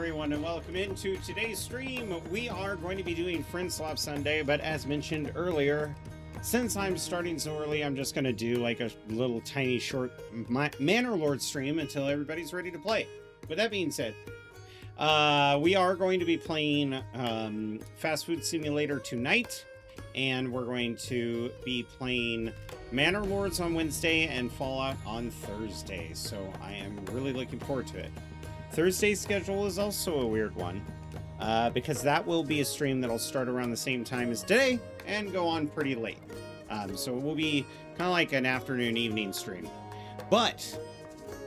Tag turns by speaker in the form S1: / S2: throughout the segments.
S1: everyone, and welcome into today's stream. We are going to be doing Friend Swap Sunday, but as mentioned earlier, since I'm starting so early, I'm just going to do like a little tiny short Manor Lord stream until everybody's ready to play. With that being said, we are going to be playing Fast Food Simulator tonight, and we're going to be playing Manor Lords on Wednesday and Fallout on Thursday, so I am really looking forward to it. Thursday's schedule is also a weird one, because that will be a stream that'll start around the same time as today and go on pretty late. So it will be kind of like an afternoon evening stream. But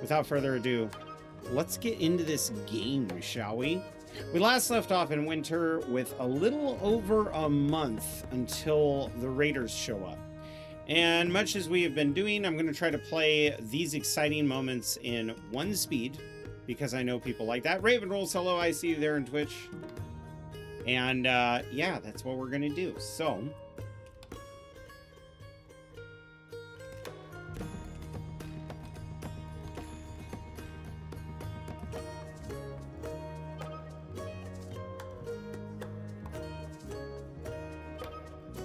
S1: without further ado, let's get into this game, shall we? We last left off in winter with a little over a month until the raiders show up. And much as we have been doing, I'm going to try to play these exciting moments in one speed, because I know people like that. Raven Rolls, hello, I see you there in Twitch. And yeah, that's what we're going to do. So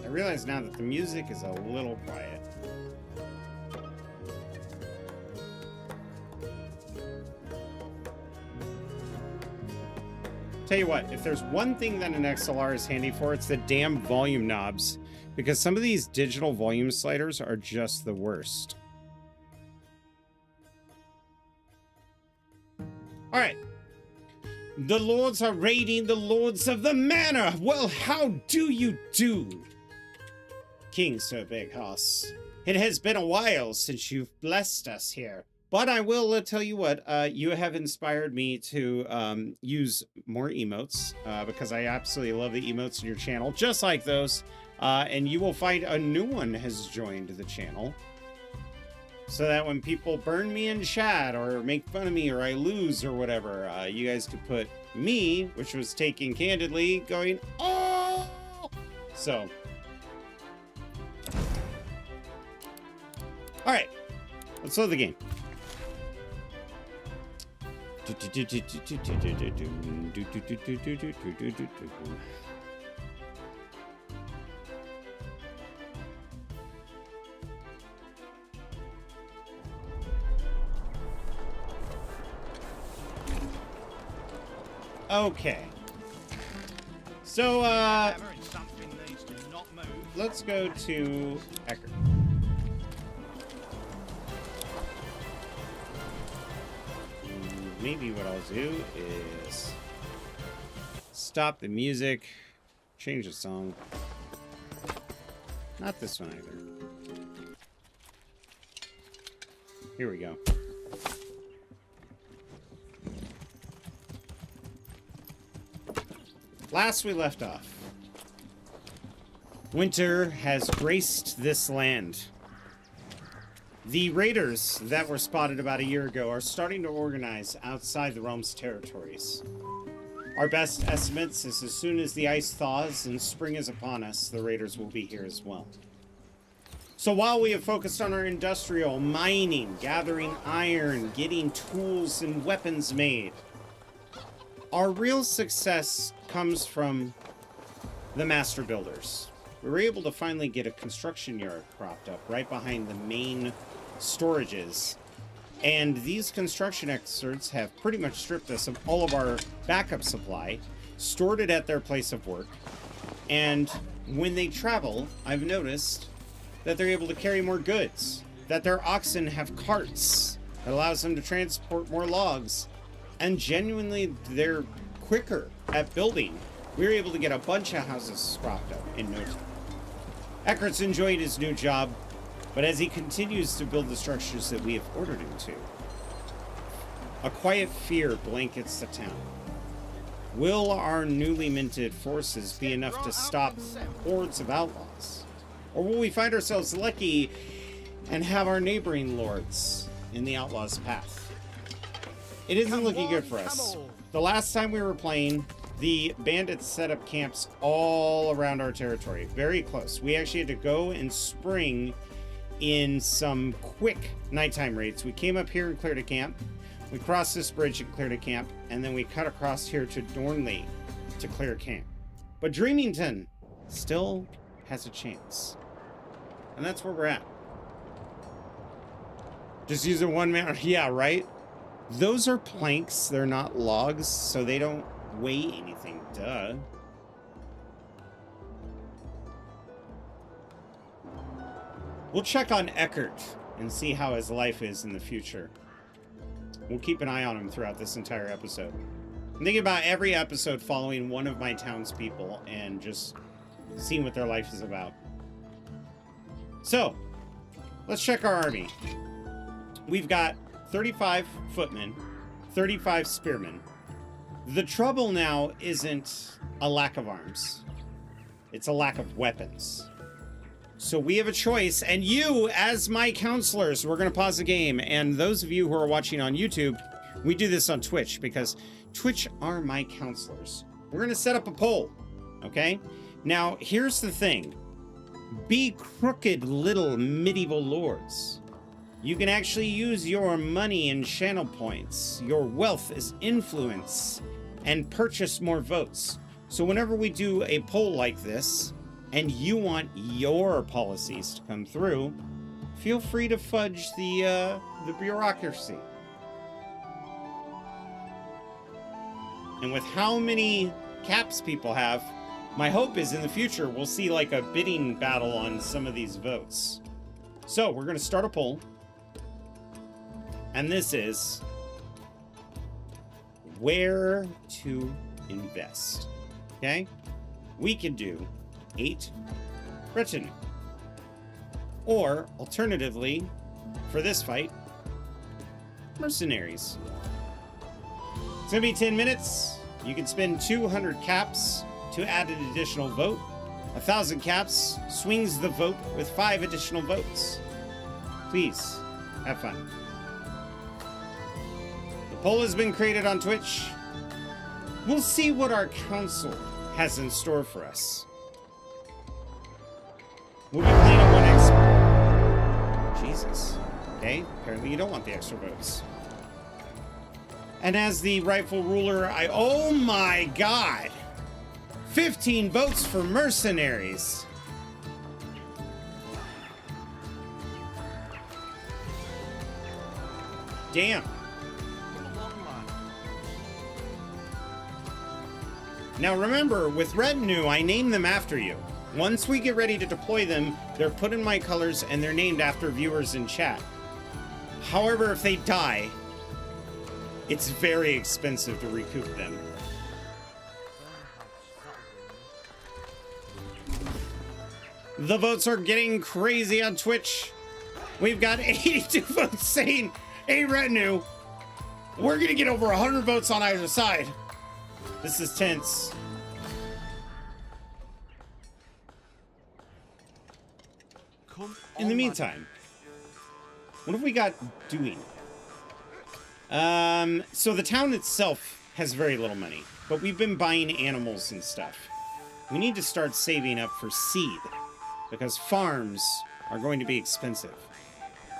S1: I realize now that the music is a little quiet. Tell you what, if there's one thing that an XLR is handy for, it's the damn volume knobs, because some of these digital volume sliders are just the worst. All right. The lords are raiding the lords of the manor. Well, how do you do? King Sir Big Hoss, it has been a while since you've blessed us here. But I will tell you what, you have inspired me to use more emotes, because I absolutely love the emotes in your channel, just like those. And you will find a new one has joined the channel, so that when people burn me in chat or make fun of me or I lose or whatever, you guys could put me, which was taken candidly, going, oh! So. All right, let's load the game. Okay. So, let's go to Eckert. Maybe what I'll do is stop the music, change the song. Not this one either. Here we go. Last we left off, winter has graced this land. The raiders that were spotted about a year ago are starting to organize outside the realm's territories. Our best estimates is as soon as the ice thaws and spring is upon us, the raiders will be here as well. So while we have focused on our industrial, mining, gathering iron, getting tools and weapons made, our real success comes from the master builders. We were able to finally get a construction yard propped up right behind the main storages, and these construction experts have pretty much stripped us of all of our backup supply, stored it at their place of work, and when they travel, I've noticed that they're able to carry more goods, that their oxen have carts that allows them to transport more logs, and genuinely they're quicker at building. We were able to get a bunch of houses propped up in no time. Eckert's enjoyed his new job, but as he continues to build the structures that we have ordered him to, a quiet fear blankets the town. Will our newly minted forces be enough to stop hordes of outlaws? Or will we find ourselves lucky and have our neighboring lords in the outlaws' path? It isn't looking good for us. The last time we were playing, the bandits set up camps all around our territory, very close. We actually had to go and spring in some quick nighttime raids. We came up here and cleared a camp. We cross this bridge and clear to camp, and then we cut across here to Dornley to clear camp. But Dreamington still has a chance. And that's where we're at. Just use a one-man... Yeah, right? Those are planks. They're not logs, so they don't weigh anything. Duh. We'll check on Eckert and see how his life is in the future. We'll keep an eye on him throughout this entire episode. I'm thinking about every episode following one of my townspeople and just seeing what their life is about. So, let's check our army. We've got 35 footmen, 35 spearmen. The trouble now isn't a lack of arms. It's a lack of weapons. So we have a choice, and you, as my counselors, we're going to pause the game. And those of you who are watching on YouTube, we do this on Twitch because Twitch are my counselors. We're going to set up a poll, okay? Now, here's the thing. Be crooked little medieval lords. You can actually use your money and channel points, your wealth as influence, and purchase more votes. So whenever we do a poll like this, and you want your policies to come through, feel free to fudge the bureaucracy. And with how many caps people have, my hope is in the future we'll see like a bidding battle on some of these votes. So we're going to start a poll. And this is where to invest. Okay? We could do 8 retinue. Or, alternatively, for this fight, mercenaries. It's gonna be 10 minutes. You can spend 200 caps to add an additional vote. 1,000 caps swings the vote with 5 additional votes. Please, have fun. The poll has been created on Twitch. We'll see what our council has in store for us. We'll be playing at 1x. Jesus. Okay, apparently you don't want the extra votes. And as the rightful ruler, oh my god! 15 votes for mercenaries. Damn. Now remember, with retinue, I name them after you. Once we get ready to deploy them, they're put in my colors and they're named after viewers in chat. However, if they die, it's very expensive to recoup them. The votes are getting crazy on Twitch. We've got 82 votes saying a retinue. We're gonna get over 100 votes on either side. This is tense. In the meantime, what have we got doing? So the town itself has very little money, but we've been buying animals and stuff. We need to start saving up for seed, because farms are going to be expensive.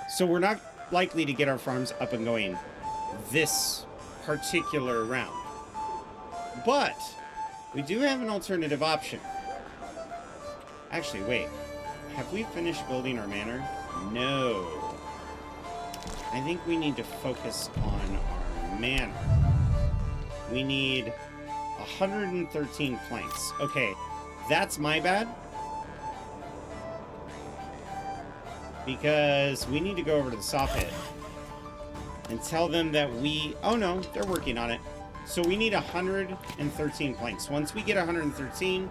S1: So we're not likely to get our farms up and going this particular round. But we do have an alternative option. Actually, wait. Have we finished building our manor? No. I think we need to focus on our manor. We need 113 planks. Okay, that's my bad. Because we need to go over to the soft pit and tell them that we... Oh no, they're working on it. So we need 113 planks. Once we get 113,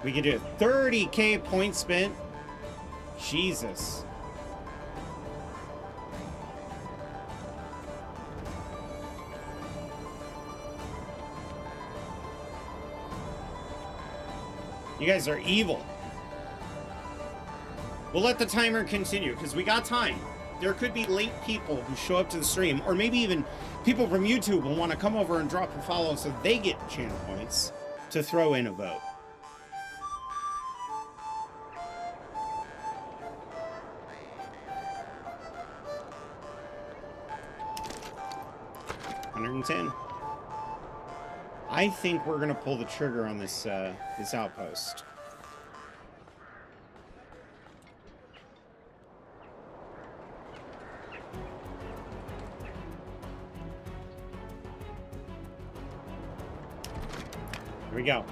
S1: we can do it. 30k points spent. Jesus. You guys are evil. We'll let the timer continue because we got time. There could be late people who show up to the stream, or maybe even people from YouTube will want to come over and drop a follow so they get channel points to throw in a vote. 110. I think we're gonna pull the trigger on this this outpost. Here we go.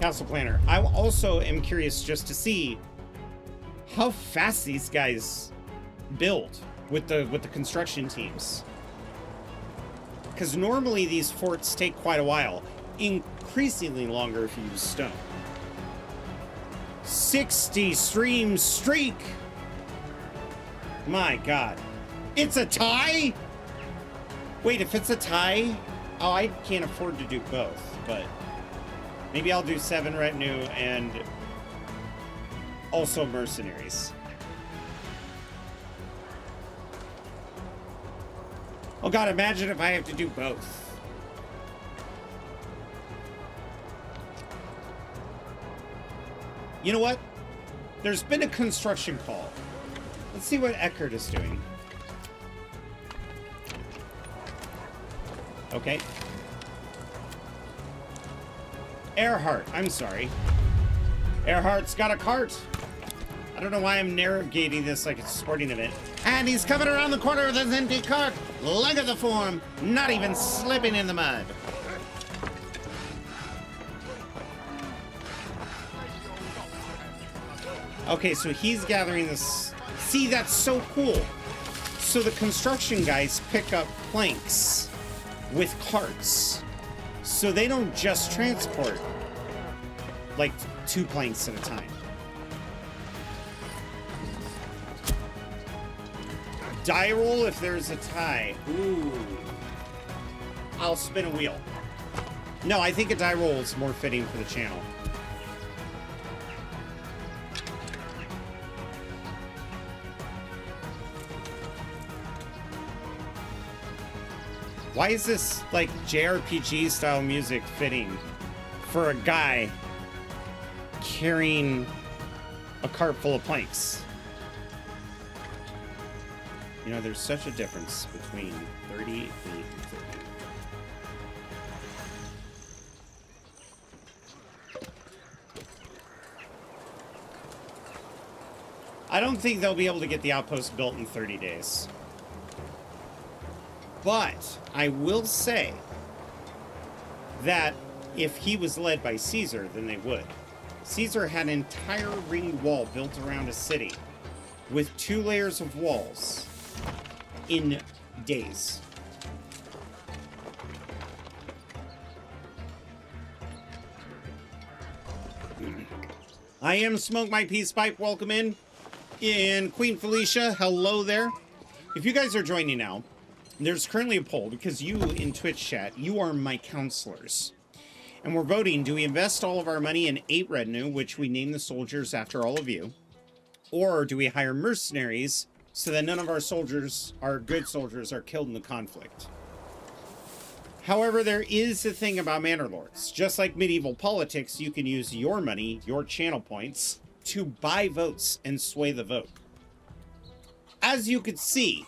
S1: Castle Planner. I also am curious just to see how fast these guys build with the construction teams. Because normally these forts take quite a while, increasingly longer if you use stone. 60 stream streak. My God. It's a tie? Wait, if it's a tie, oh, I can't afford to do both, but maybe I'll do 7 retinue and also mercenaries. Oh God, imagine if I have to do both. You know what? There's been a construction call. Let's see what Eckert is doing. Okay. Earhart, I'm sorry. Earhart's got a cart. I don't know why I'm navigating this like it's a sporting event. And he's coming around the corner with his empty cart. Look at the form. Not even slipping in the mud. Okay, so he's gathering this. See, that's so cool. So the construction guys pick up planks with carts. So they don't just transport like 2 planks at a time. Die roll if there's a tie. Ooh. I'll spin a wheel. No, I think a die roll is more fitting for the channel. Why is this like JRPG style music fitting for a guy carrying a cart full of planks? You know, there's such a difference between 38 and 30. I don't think they'll be able to get the outpost built in 30 days. But I will say that if he was led by Caesar, then they would. Caesar had an entire ringed wall built around a city with 2 layers of walls in days. I am Smoke My Peace Pipe. Welcome in. And Queen Felicia, hello there. If you guys are joining now, there's currently a poll because you in Twitch chat, you are my counselors. And we're voting, do we invest all of our money in 8 retinue, which we name the soldiers after all of you? Or do we hire mercenaries so that none of our soldiers, our good soldiers, are killed in the conflict? However, there is a thing about manor lords. Just like medieval politics, you can use your money, your channel points, to buy votes and sway the vote. As you could see,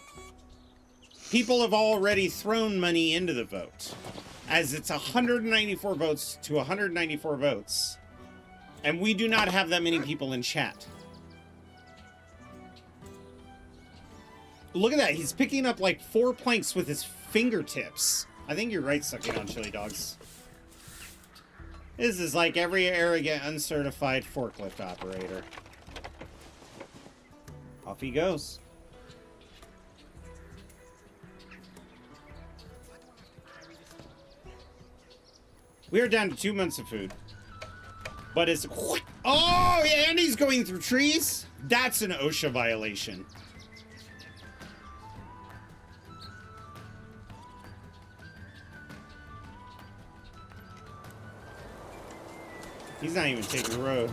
S1: people have already thrown money into the vote, as it's 194 votes to 194 votes, and we do not have that many people in chat. Look at that, he's picking up like 4 planks with his fingertips. I think you're right, sucking on chili dogs. This is like every arrogant, uncertified forklift operator. Off he goes. We are down to 2 months of food. But it's... Oh, and he's going through trees? That's an OSHA violation. He's not even taking the road.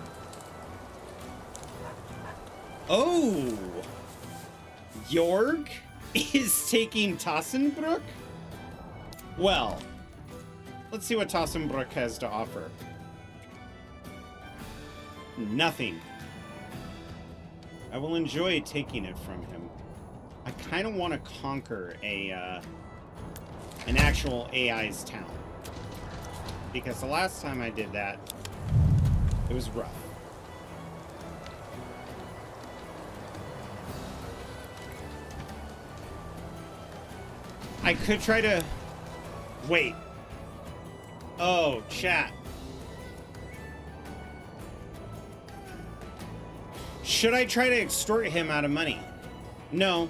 S1: Oh! Jorg is taking Tassenbrook? Well, let's see what Tassenbrook has to offer. Nothing. I will enjoy taking it from him. I kind of want to conquer a an actual AI's town. Because the last time I did that, it was rough. I could try to... Wait. Oh, chat. Should I try to extort him out of money? No.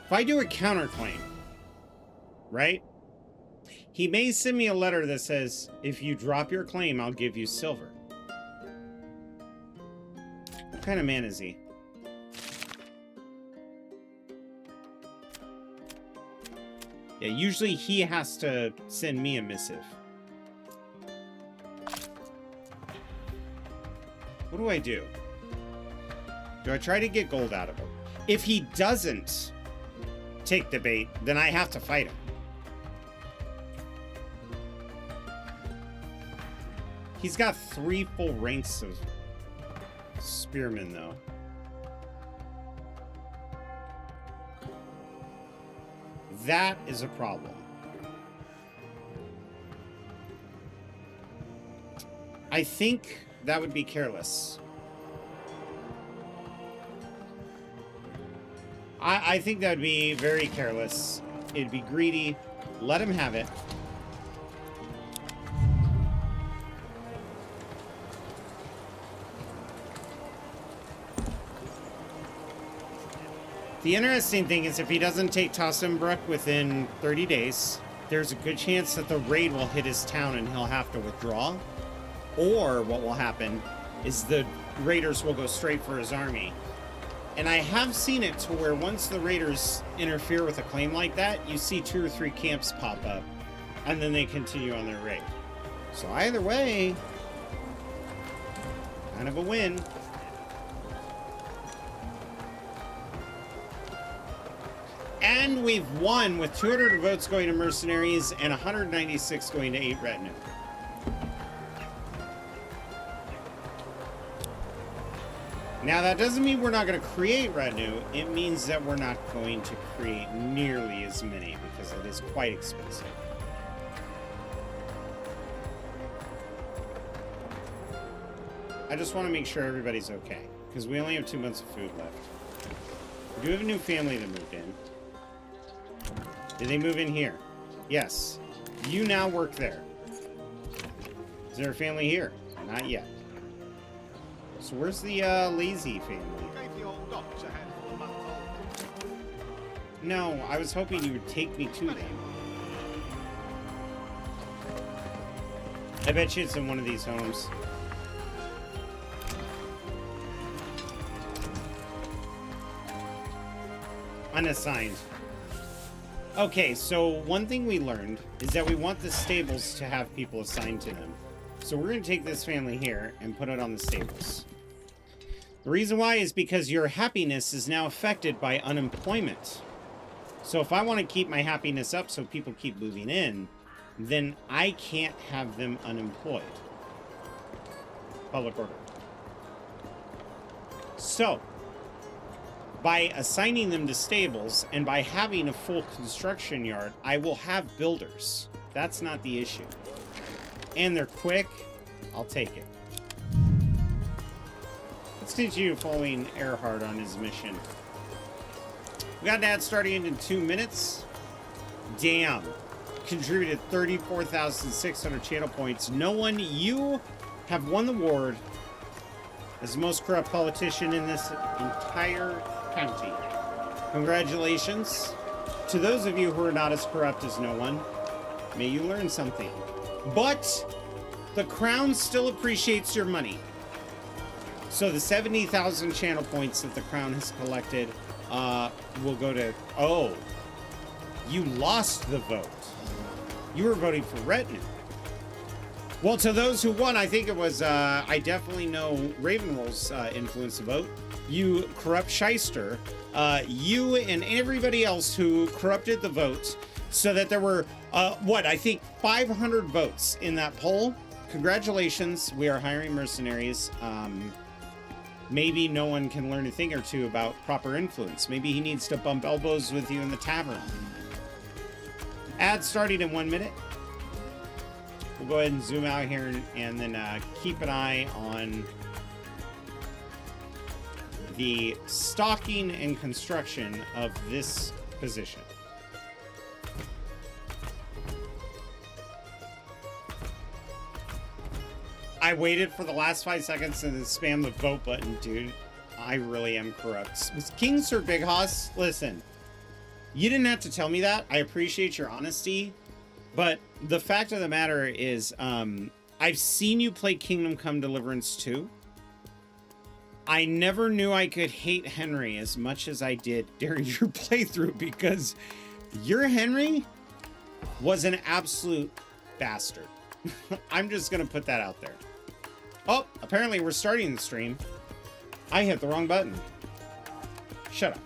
S1: If I do a counterclaim, right? He may send me a letter that says, if you drop your claim, I'll give you silver. What kind of man is he? Yeah, usually he has to send me a missive. What do I do? Do I try to get gold out of him? If he doesn't take the bait, then I have to fight him. He's got 3 full ranks of spearmen, though. That is a problem. I think that would be careless. I think that would be very careless. It'd be greedy. Let him have it. The interesting thing is if he doesn't take Tassenbrook within 30 days, there's a good chance that the raid will hit his town and he'll have to withdraw. Or what will happen is the raiders will go straight for his army. And I have seen it to where once the raiders interfere with a claim like that, you see 2 or 3 camps pop up, and then they continue on their raid. So either way, kind of a win. And we've won with 200 votes going to mercenaries and 196 going to 8 retinue. Now, that doesn't mean we're not going to create retinue. It means that we're not going to create nearly as many because it is quite expensive. I just want to make sure everybody's okay because we only have 2 months of food left. We do have a new family that moved in. Did they move in here? Yes. You now work there. Is there a family here? Not yet. So where's the lazy family? No, I was hoping you would take me to them. I bet you it's in one of these homes. Unassigned. Okay, so one thing we learned is that we want the stables to have people assigned to them. So we're going to take this family here and put it on the stables. The reason why is because your happiness is now affected by unemployment. So if I want to keep my happiness up so people keep moving in, then I can't have them unemployed. Public order. So, by assigning them to stables and by having a full construction yard, I will have builders. That's not the issue. And they're quick. I'll take it. Let's continue following Earhart on his mission. We got an ad starting in 2 minutes. Damn. Contributed 34,600 channel points. No one, you have won the award as the most corrupt politician in this entire county. Congratulations. To those of you who are not as corrupt as no one, may you learn something. But the crown still appreciates your money. So the 70,000 channel points that the crown has collected will go to... Oh, you lost the vote. You were voting for retinue. Well, to those who won, I think it was... I definitely know Ravenroll's influence the vote. You corrupt shyster. You and everybody else who corrupted the votes so that there were, I think 500 votes in that poll. Congratulations. We are hiring mercenaries. Maybe no one can learn a thing or two about proper influence. Maybe he needs to bump elbows with you in the tavern. Ad starting in 1 minute. We'll go ahead and zoom out here and then keep an eye on the stocking and construction of this position. I waited for the last 5 seconds to spam the vote button, dude. I really am corrupt. Was King Sir Big Hoss? Listen, you didn't have to tell me that. I appreciate your honesty. But the fact of the matter is, I've seen you play Kingdom Come Deliverance 2. I never knew I could hate Henry as much as I did during your playthrough, because your Henry was an absolute bastard. I'm just going to put that out there. Oh, apparently we're starting the stream. I hit the wrong button. Shut up.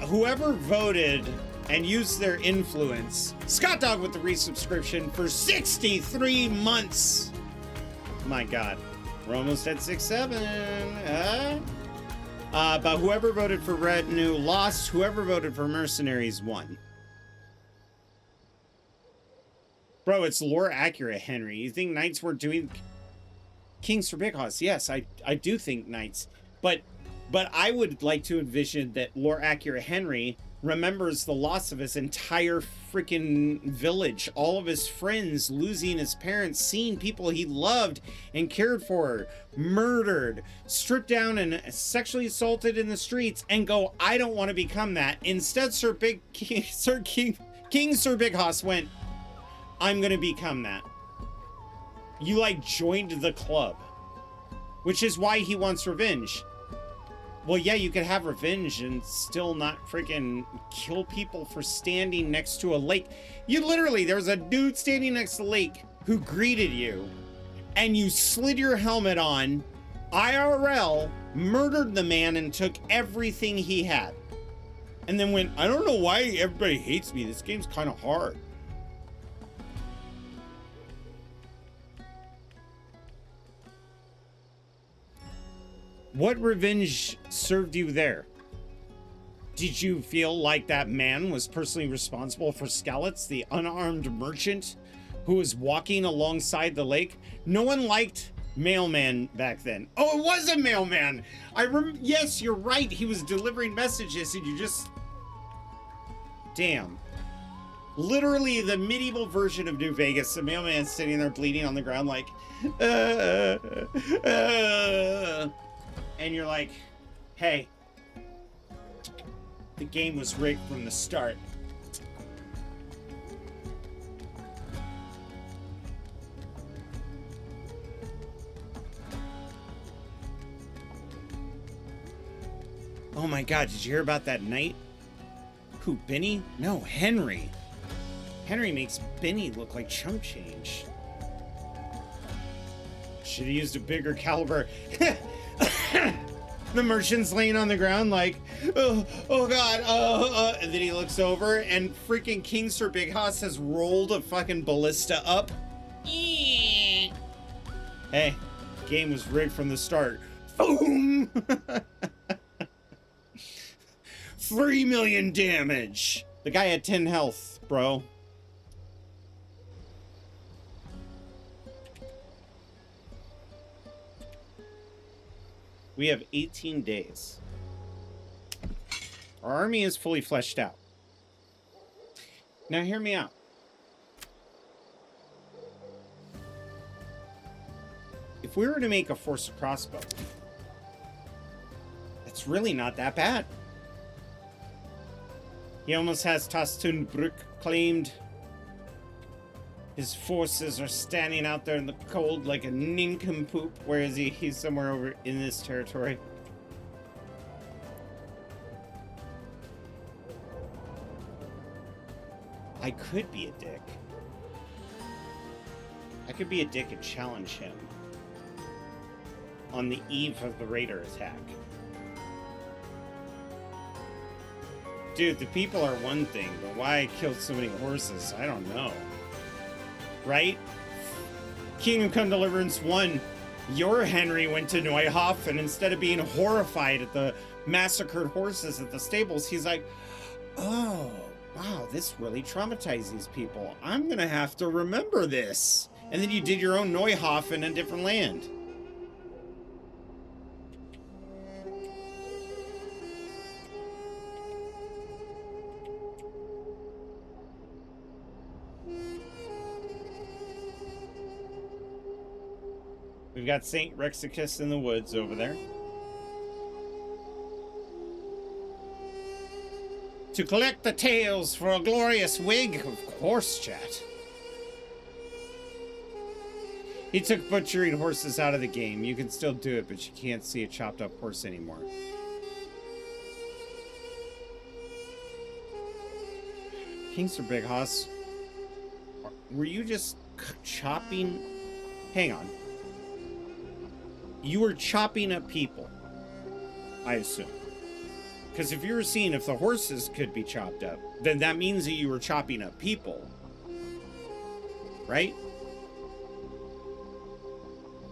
S1: Whoever voted and used their influence, Scott Dog with the resubscription for 63 months. My God, we're almost at 6-7. But whoever voted for Retinue lost. Whoever voted for Mercenaries won. Bro, it's lore accurate, Henry. You think Knights were doing Kings for Big Hoss? Yes, I do think Knights. But I would like to envision that lore accurate Henry remembers the loss of his entire freaking village, all of his friends, losing his parents, seeing people he loved and cared for murdered, stripped down and sexually assaulted in the streets, and go, I don't want to become that. Instead, King Sir Big Hoss went, I'm gonna become that. You like joined the club, which is why he wants revenge. Well, yeah, you could have revenge and still not freaking kill people for standing next to a lake. You literally, there was a dude standing next to the lake who greeted you, and you slid your helmet on, IRL, murdered the man, and took everything he had. And then went, I don't know why everybody hates me. This game's kind of hard. What revenge served you there? Did you feel like that man was personally responsible for Skalitz, the unarmed merchant who was walking alongside the lake? No one liked Mailman back then. Oh, it was a mailman! Yes, you're right. He was delivering messages and you just... Damn. Literally the medieval version of New Vegas. The mailman's sitting there bleeding on the ground like... And you're like, hey, the game was rigged from the start. Oh my God, did you hear about that knight? Who, Benny? No, Henry. Henry makes Benny look like chump change. Should have used a bigger caliber. The merchant's laying on the ground like, oh God, and then he looks over and freaking King Sir Big Hoss has rolled a fucking ballista up. Hey, game was rigged from the start. Boom! 3 million damage. The guy had 10 health, bro. We have 18 days. Our army is fully fleshed out. Now hear me out. If we were to make a forced crossbow, it's really not that bad. He almost has Tastunbrück claimed. His forces are standing out there in the cold like a nincompoop. Where is he? He's somewhere over in this territory. I could be a dick. I could be a dick and challenge him on the eve of the raider attack. Dude, the people are one thing, but why I killed so many horses, I don't know. Right? Kingdom Come Deliverance 1, your Henry went to Neuhof, and instead of being horrified at the massacred horses at the stables, he's like, oh, wow, this really traumatized these people. I'm gonna have to remember this. And then you did your own Neuhof in a different land. We've got Saint Rexicus in the woods over there. To collect the tails for a glorious wig, of course, chat. He took butchering horses out of the game. You can still do it, but you can't see a chopped up horse anymore. Kingster Big Hoss, were you just chopping? Hang on. You were chopping up people, I assume. Because if you were seeing if the horses could be chopped up, then that means that you were chopping up people. Right?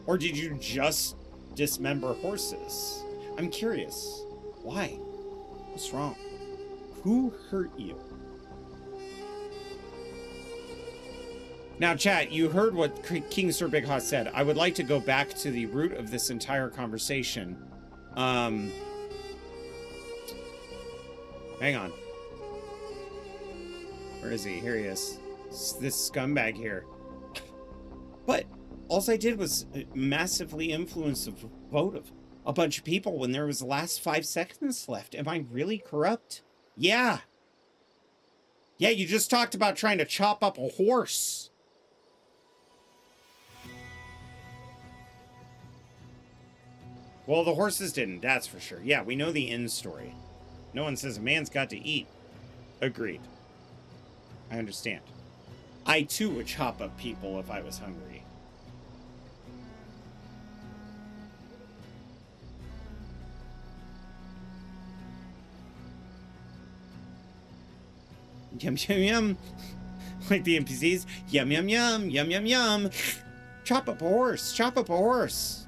S1: Or did you just dismember horses? I'm curious. Why? What's wrong? Who hurt you? Now, chat, you heard what King Sir Big Hot said. I would like to go back to the root of this entire conversation. Hang on. Where is he? Here he is. It's this scumbag here. But all I did was massively influence the vote of a bunch of people when there was the last 5 seconds left. Am I really corrupt? Yeah. Yeah, you just talked about trying to chop up a horse. Well, the horses didn't, that's for sure. Yeah, we know the end story. No one says a man's got to eat. Agreed. I understand. I, too, would chop up people if I was hungry. Yum, yum, yum. Like the NPCs. Yum, yum, yum. Yum, yum, yum. Chop up a horse. Chop up a horse.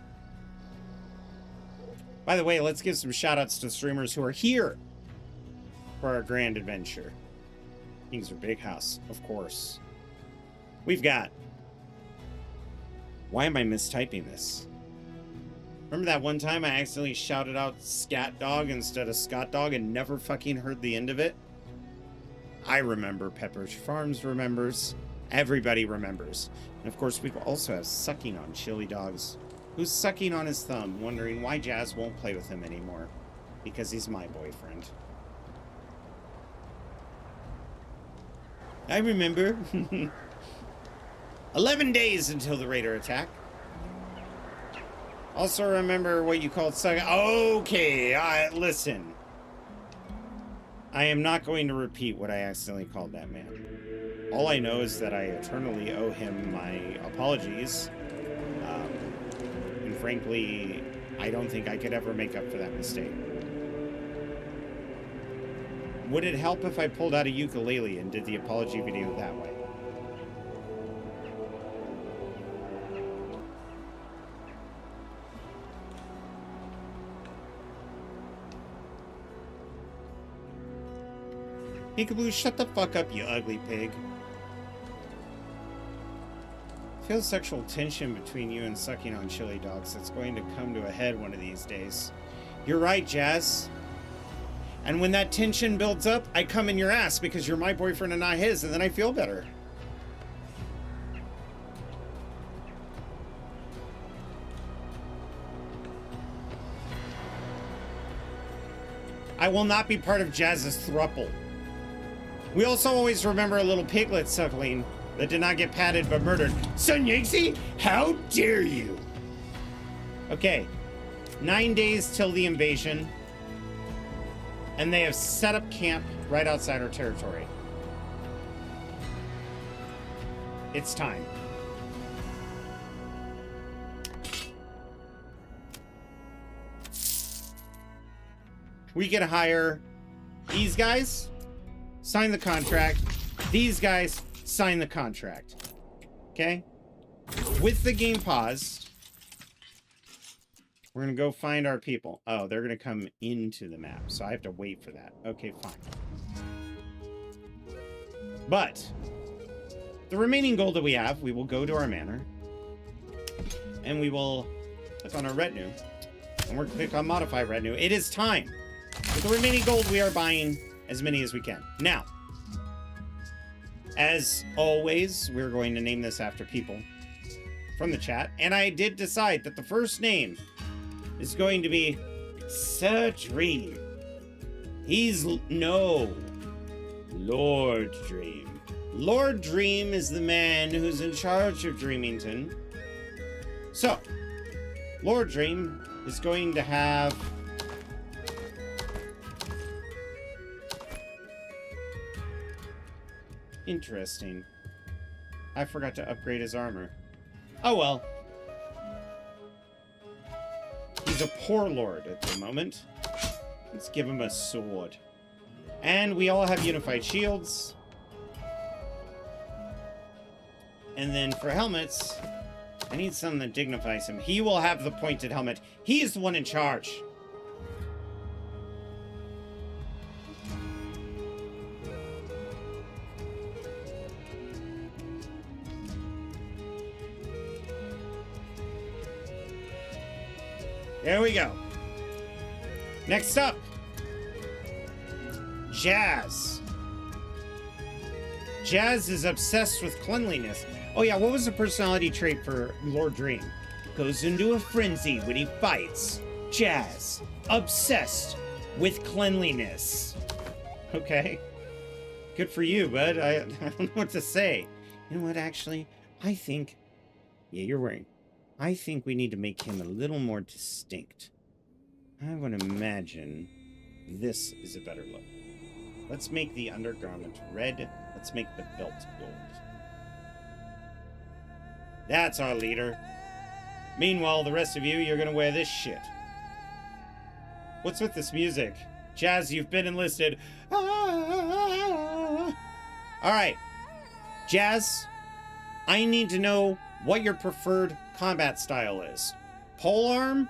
S1: By the way, let's give some shout-outs to streamers who are here for our grand adventure. Kings are Big House, of course. We've got... Why am I mistyping this? Remember that one time I accidentally shouted out Scat Dog instead of Scott Dog and never fucking heard the end of it? I remember. Pepperidge Farms remembers. Everybody remembers. And of course, we also have Sucking on Chili Dogs, who's sucking on his thumb, wondering why Jazz won't play with him anymore. Because he's my boyfriend. I remember. 11 days until the Raider attack. Also remember what you called sucking. Okay, listen. I am not going to repeat what I accidentally called that man. All I know is that I eternally owe him my apologies. And frankly, I don't think I could ever make up for that mistake. Would it help if I pulled out a ukulele and did the apology video that way? Peekaboo, shut the fuck up, you ugly pig. Feel sexual tension between you and Sucking on Chili Dogs that's going to come to a head one of these days. You're right, Jazz. And when that tension builds up, I come in your ass because you're my boyfriend and not his, and then I feel better. I will not be part of Jazz's throuple. We also always remember a little piglet suckling that did not get patted but murdered. Son Yixi, how dare you? Okay, 9 days till the invasion, and they have set up camp right outside our territory. It's time. We can hire these guys, sign the contract. These guys sign the contract. Okay? with the game paused, we're going to go find our people. Oh, they're going to come into the map, so I have to wait for that. Okay, fine. But the remaining gold that we have, we will go to our manor, and we will click on our retinue, and we're click on modify retinue. It is time. With the remaining gold, we are buying as many as we can. Now, as always, we're going to name this after people from the chat, and I did decide that the first name is going to be Sir Dream. He's Lord Dream. Lord Dream is the man who's in charge of Dreamington. So, Lord Dream is going to have interesting. I forgot to upgrade his armor. Oh well. He's a poor lord at the moment. Let's give him a sword. And we all have unified shields. And then for helmets, I need something that dignifies him. He will have the pointed helmet. He's the one in charge. There we go. Next up, Jazz. Jazz is obsessed with cleanliness. Oh yeah, what was the personality trait for Lord Dream? Goes into a frenzy when he fights. Jazz, obsessed with cleanliness. Okay. Good for you, bud. I don't know what to say. You know what, actually? I think... Yeah, you're right. I think we need to make him a little more distinct. I would imagine this is a better look. Let's make the undergarment red. Let's make the belt gold. That's our leader. Meanwhile, the rest of you, you're gonna wear this shit. What's with this music? Jazz, you've been enlisted. Ah! All right. Jazz, I need to know what your preferred combat style is. Polearm?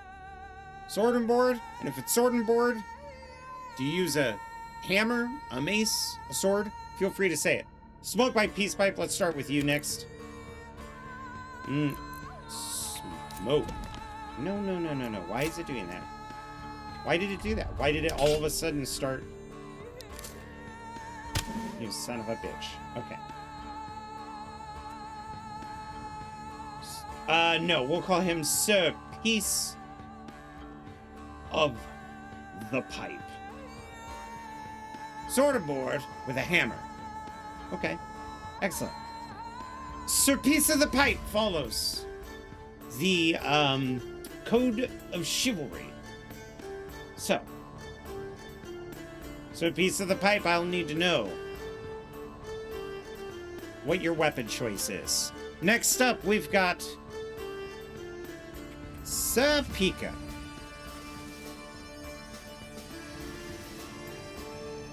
S1: Sword and board? And if it's sword and board, do you use a hammer, a mace, a sword? Feel free to say it. Smoke pipe, peace pipe, let's start with you next. Smoke. No. Why is it doing that? Why did it do that? Why did it all of a sudden start? You son of a bitch. Okay. No, we'll call him Sir Piece of the Pipe. Sword and board with a hammer. Okay. Excellent. Sir Piece of the Pipe follows the code of chivalry. So, Sir Piece of the Pipe, I'll need to know what your weapon choice is. Next up, we've got Sir Pika.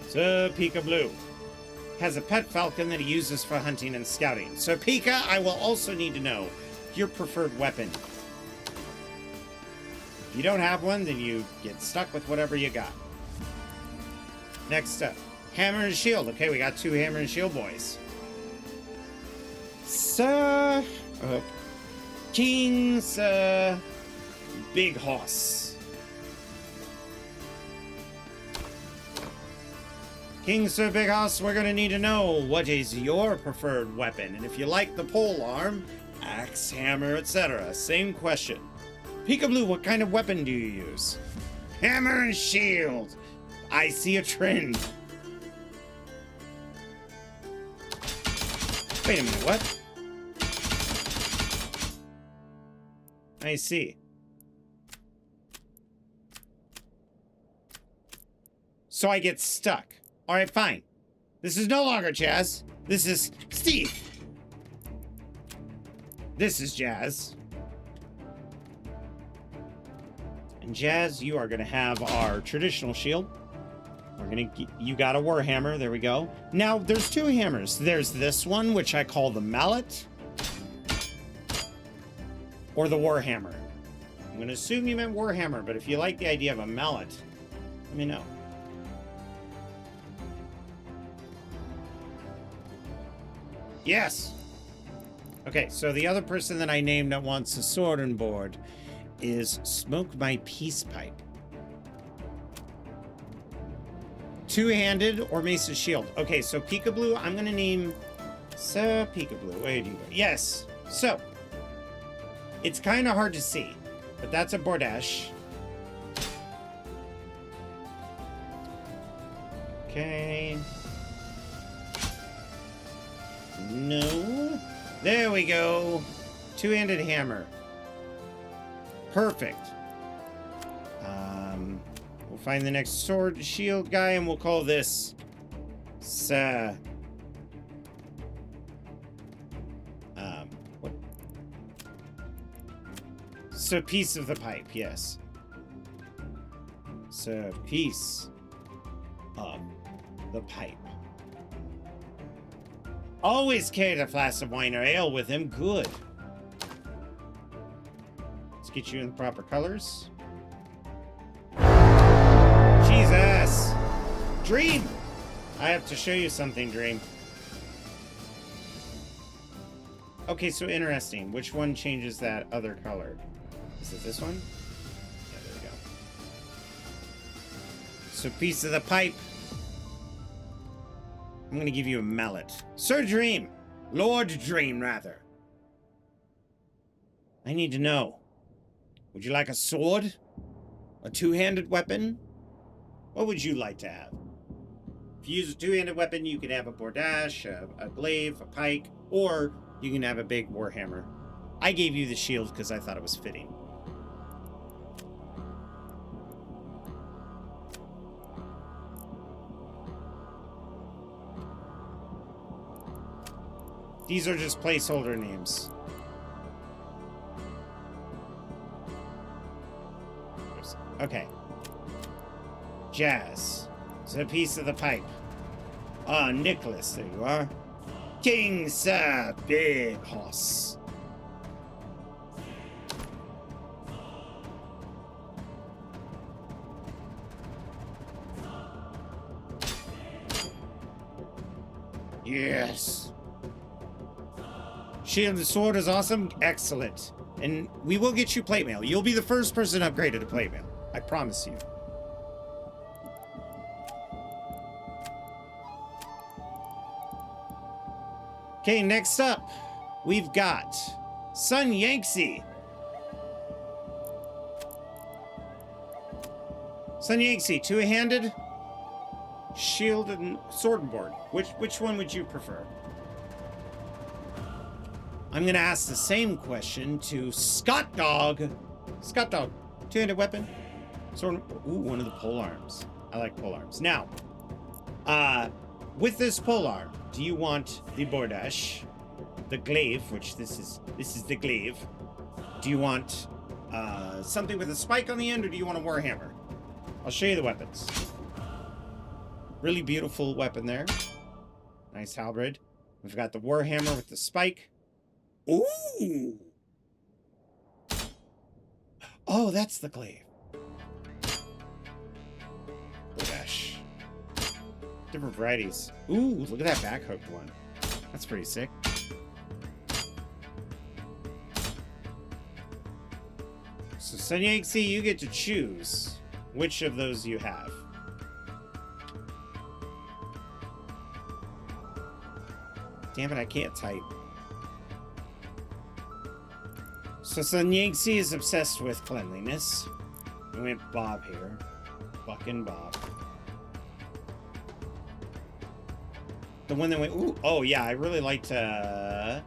S1: Sir Pika Blue has a pet falcon that he uses for hunting and scouting. So Pika, I will also need to know your preferred weapon. If you don't have one, then you get stuck with whatever you got. Next up, hammer and shield. Okay, we got two hammer and shield boys. Sir... King Sir... Big Hoss. King Sir Big Hoss, we're gonna need to know what is your preferred weapon. And if you like the pole arm, axe, hammer, etc. Same question. Peekaboo, what kind of weapon do you use? Hammer and shield. I see a trend. Wait a minute, what? I see. So I get stuck. Alright, fine. This is no longer Jazz. This is Steve. This is Jazz. And Jazz, you are going to have our traditional shield. We're going to... You got a warhammer. There we go. Now, there's two hammers. There's this one, which I call the mallet. Or the Warhammer. I'm going to assume you meant Warhammer, but if you like the idea of a mallet, let me know. Yes! Okay, so the other person that I named that wants a sword on board is Smoke My Peace Pipe. Two-handed or Mesa Shield. Okay, so Peekaboo, I'm going to name... So, Peekaboo, where do you go? Yes! So, it's kind of hard to see, but that's a Bordash. Okay. No. There we go. Two-handed hammer. Perfect. We'll find the next sword shield guy, and we'll call this... what? So, piece of the pipe, yes. So, piece of the pipe. Always carried a flask of wine or ale with him. Good. Let's get you in the proper colors. Jesus! Dream! I have to show you something, Dream. Okay, so interesting. Which one changes that other color? Is it this one? Yeah, there we go. So, piece of the pipe. I'm gonna give you a mallet. Sir Dream! Lord Dream, rather. I need to know. Would you like a sword? A two-handed weapon? What would you like to have? If you use a two-handed weapon, you can have a Bordash, a glaive, a pike, or you can have a big warhammer. I gave you the shield because I thought it was fitting. These are just placeholder names. Okay. Jazz. It's a piece of the pipe. Ah, Nicholas, there you are. King Sir Big Hoss. Yes. Shield and sword is awesome. Excellent. And we will get you plate mail. You'll be the first person upgraded to plate mail. I promise you. Okay, next up, we've got Sun Yanxi. Sun Yanxi, two-handed, shield and sword and board. Which one would you prefer? I'm gonna ask the same question to Scott Dog. Scott Dog, two-handed weapon, sword. Ooh, one of the pole arms. I like pole arms. Now, with this pole arm, do you want the Bordash, the glaive, which this is the glaive? Do you want something with a spike on the end, or do you want a warhammer? I'll show you the weapons. Really beautiful weapon there. Nice halberd. We've got the warhammer with the spike. Ooh! Oh, that's the glaive. Bordash. Different varieties. Ooh, look at that back hooked one. That's pretty sick. So, Sun Yanxi, you get to choose which of those you have. Damn it, I can't type. So Sun Yanxi is obsessed with cleanliness. We went Bob here. Fucking Bob. The one that went, ooh, oh yeah, I really liked, I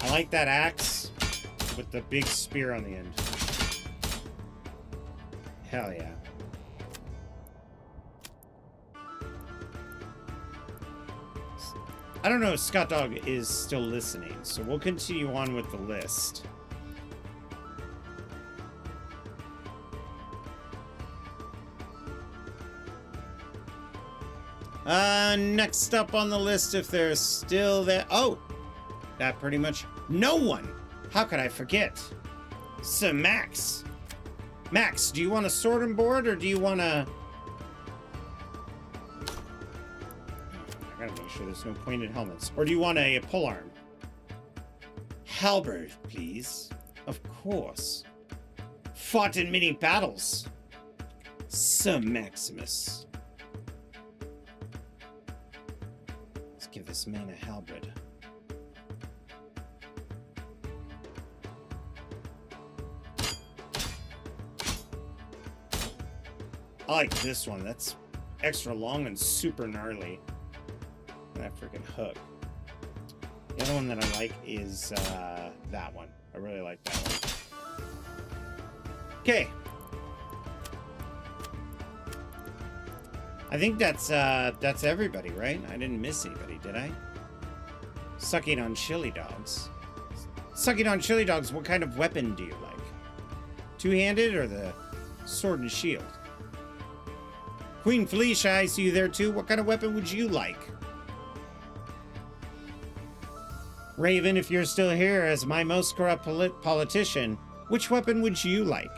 S1: like that axe with the big spear on the end. Hell yeah. I don't know if Scott Dog is still listening, so we'll continue on with the list. Next up on the list, if they're still there. Oh! that pretty much... No one! How could I forget? So, Max. Max, do you want a sword and board, or do you want to... I gotta make sure there's no pointed helmets. Or do you want a polearm? Halberd, please. Of course. Fought in many battles. Sir Maximus. Let's give this man a halberd. I like this one. That's extra long and super gnarly. And that freaking hook. The other one that I like is that one. I really like that one. Okay. I think that's everybody, right? I didn't miss anybody, did I? Sucking on chili dogs. Sucking on chili dogs, what kind of weapon do you like? Two-handed or the sword and shield? Queen Felicia, I see you there too. What kind of weapon would you like? Raven, if you're still here as my most corrupt politician, which weapon would you like?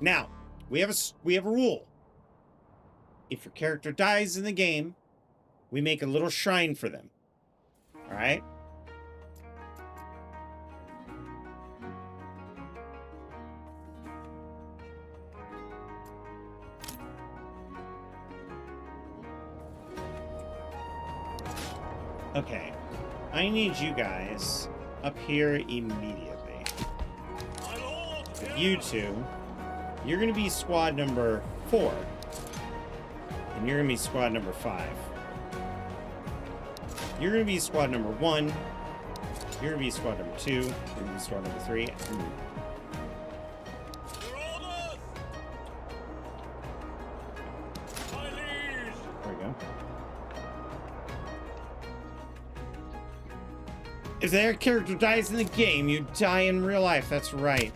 S1: Now, we have a rule. If your character dies in the game, we make a little shrine for them. All right? Okay, I need you guys up here immediately. You two, you're going to be squad number 4, and you're going to be squad number 5. You're going to be squad number 1, you're going to be squad number 2, you're going to be squad number 3. There we go. If their character dies in the game, you die in real life. That's right.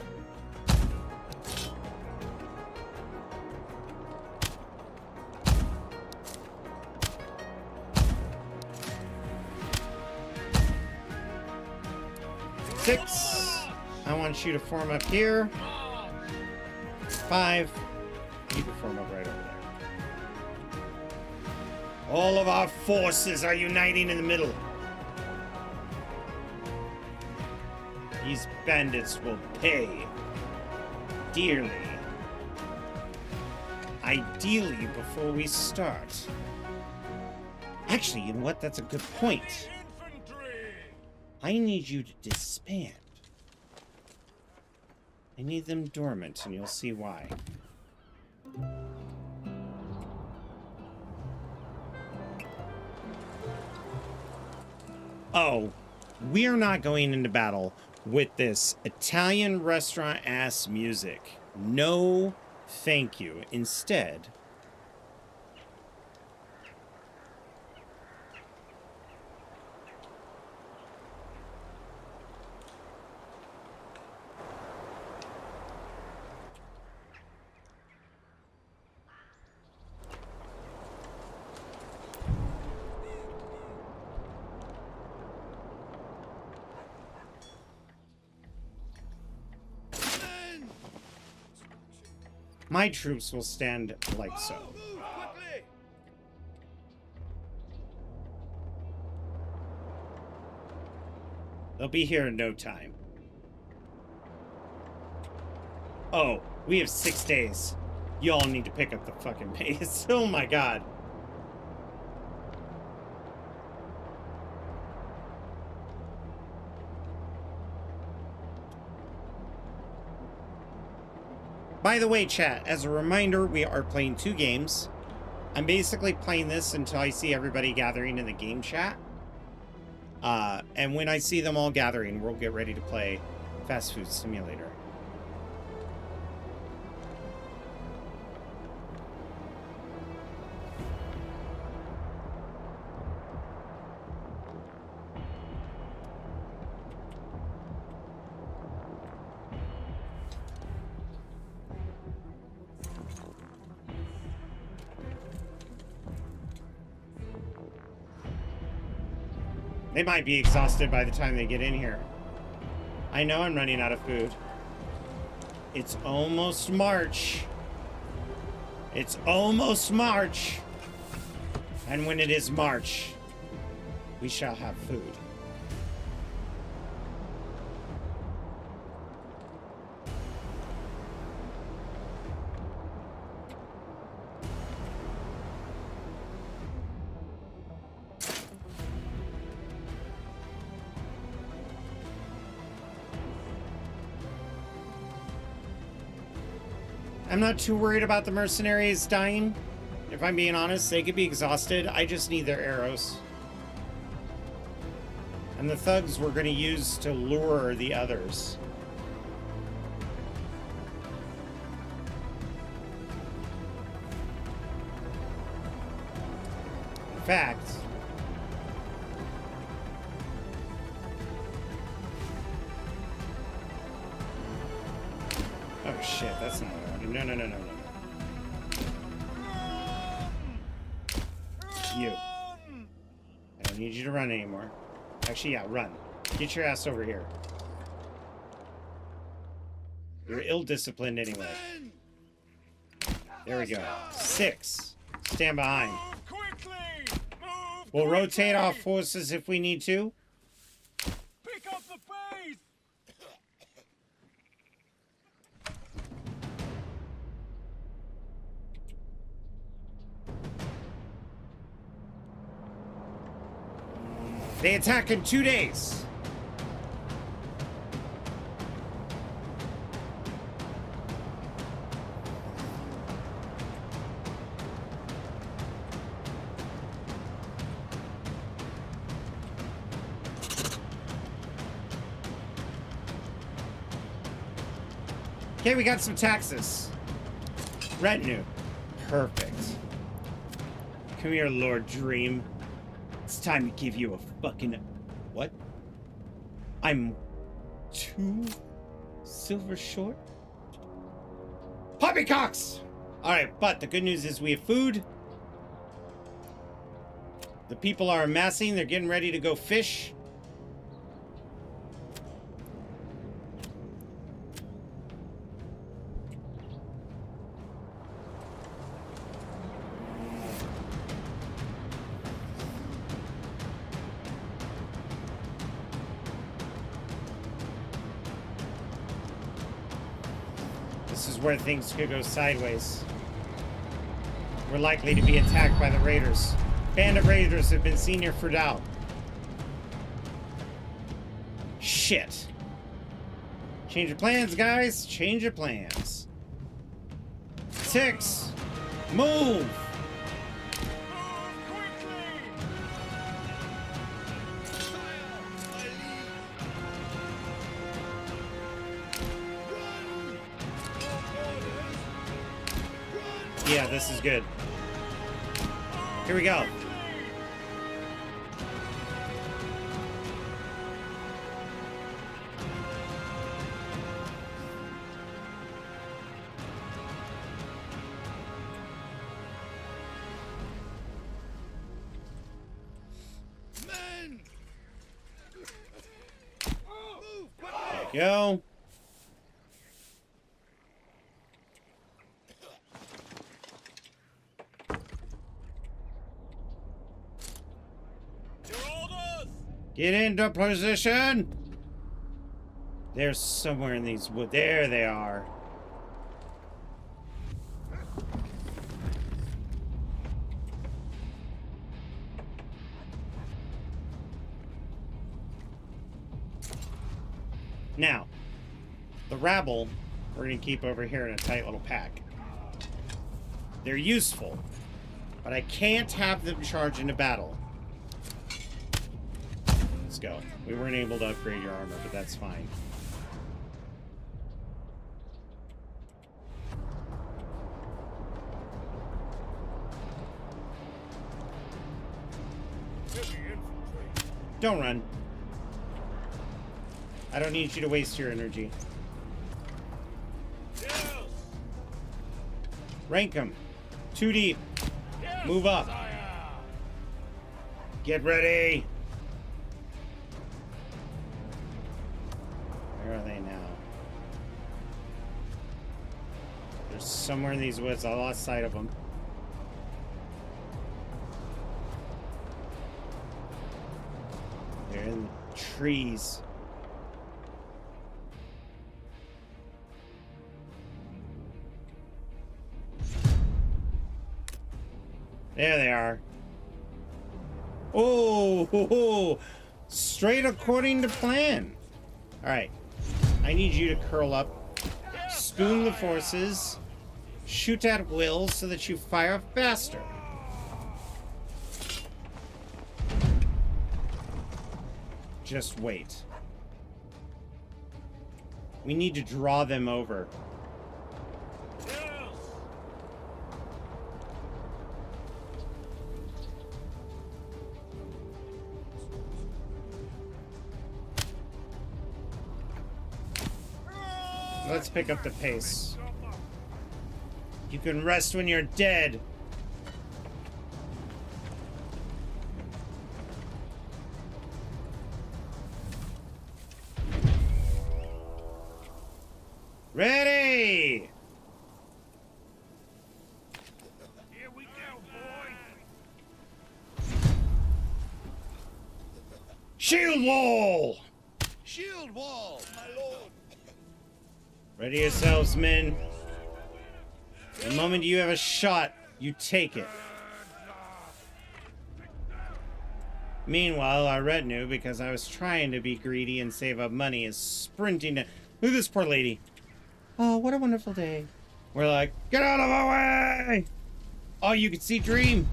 S1: Six. I want you to form up here. 5. You can form up right over there. All of our forces are uniting in the middle. These bandits will pay dearly. Ideally, before we start. Actually, you know what? That's a good point. I need you to disband. I need them dormant, and you'll see why. Oh, we're not going into battle with this Italian restaurant-ass music. No, thank you. Instead, my troops will stand like so. They'll be here in no time. Oh, we have 6 days. Y'all need to pick up the fucking pace. Oh my god. By the way, chat, as a reminder, we are playing 2 games. I'm basically playing this until I see everybody gathering in the game chat. And when I see them all gathering, we'll get ready to play Fast Food Simulator. They might be exhausted by the time they get in here. I know I'm running out of food. It's almost March. It's almost March. And when it is March, we shall have food. I'm not too worried about the mercenaries dying. If I'm being honest, they could be exhausted. I just need their arrows. And the thugs we're going to use to lure the others. In fact, oh shit, that's not what I wanted. No, no, no, no, no. You. I don't need you to run anymore. Actually, yeah, run. Get your ass over here. You're ill-disciplined anyway. There we go. 6. Stand behind. We'll rotate our forces if we need to.
S2: Pick up the pace.
S1: They attack in 2 days. Okay, we got some taxes. Retinue. Perfect. Come here, Lord Dream. It's time to give you a fucking... What? I'm 2 silver short? Poppycocks! Alright, but the good news is we have food. The people are amassing. They're getting ready to go fish. This is where things could go sideways. We're likely to be attacked by the raiders. Band of raiders have been seen near Friedau. Shit. Change your plans, guys. Change your plans. 6. Move. Yeah, this is good. Here we go.
S2: Men!
S1: There we go. Get into position! They're somewhere in these woods. There they are. Now, the rabble we're going to keep over here in a tight little pack. They're useful, but I can't have them charge into battle. Let's go. We weren't able to upgrade your armor, but that's fine. Don't run. I don't need you to waste your energy.
S2: Yes.
S1: Rank them. 2 deep.
S2: Yes,
S1: Move up.
S2: sire.
S1: Get ready. they now? They're somewhere in these woods. I lost sight of them. They're in the trees. There they are. Oh, ho, ho. Straight according to plan. All right. I need you to curl up, spoon the forces, shoot at will so that you fire faster. Just wait. We need to draw them over. Let's pick up the pace. You can rest when you're dead. Ready!
S2: Here we go, boys.
S1: Shield wall!
S2: Shield wall, my lord.
S1: Ready yourselves, men. The moment you have a shot, you take it. Meanwhile, our retinue, because I was trying to be greedy and save up money, is sprinting to... Look at this poor lady. Oh, what a wonderful day. We're like, get out of our way! Oh, you can see Dream.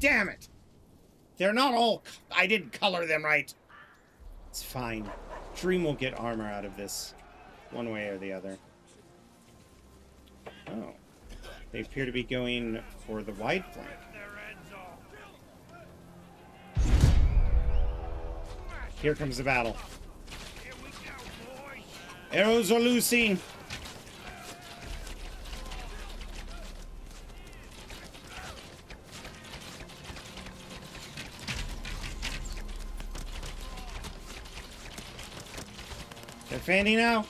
S1: Damn it! They're not all... I didn't color them right. It's fine. Dream will get armor out of this, one way or the other. Oh. They appear to be going for the wide flank. Here comes the battle.
S2: Here we go, boys.
S1: Arrows are loosing. They're fanning out.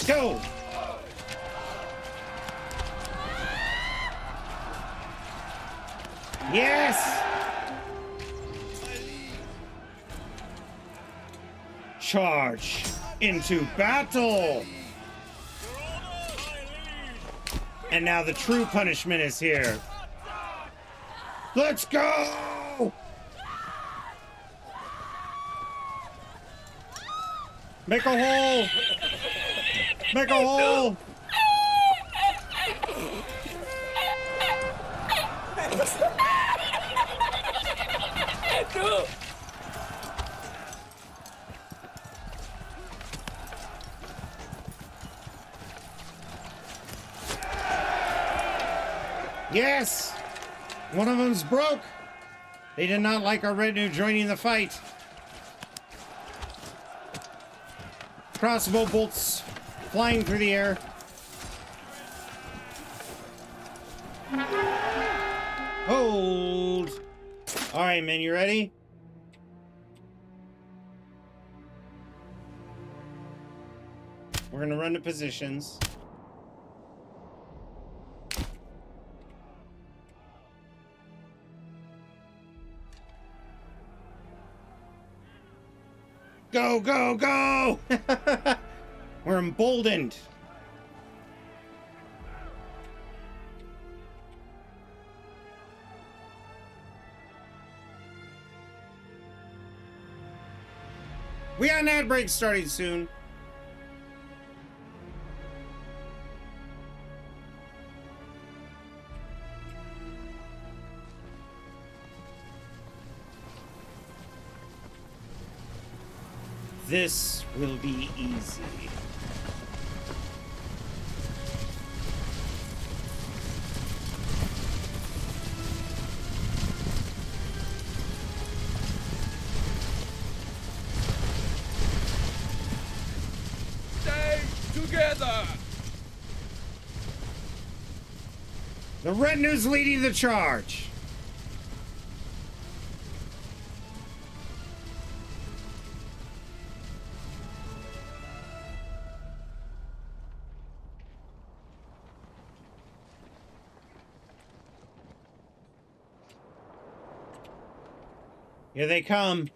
S1: Go! Yes! Charge into battle! And now the true punishment is here. Let's go! Make a hole! Make a hole! Yes! One of them's broke. They did not like our retinue joining the fight. Crossbow bolts flying through the air. Hold! Alright, men, you ready? We're gonna run to positions. Go, go, go! We're emboldened. We got an ad break starting soon. This will be easy. The retinue's leading the charge. Here they come.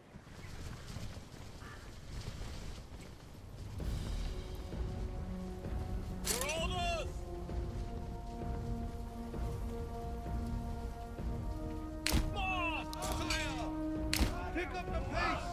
S2: Your orders! March! Fire! Pick up the pace!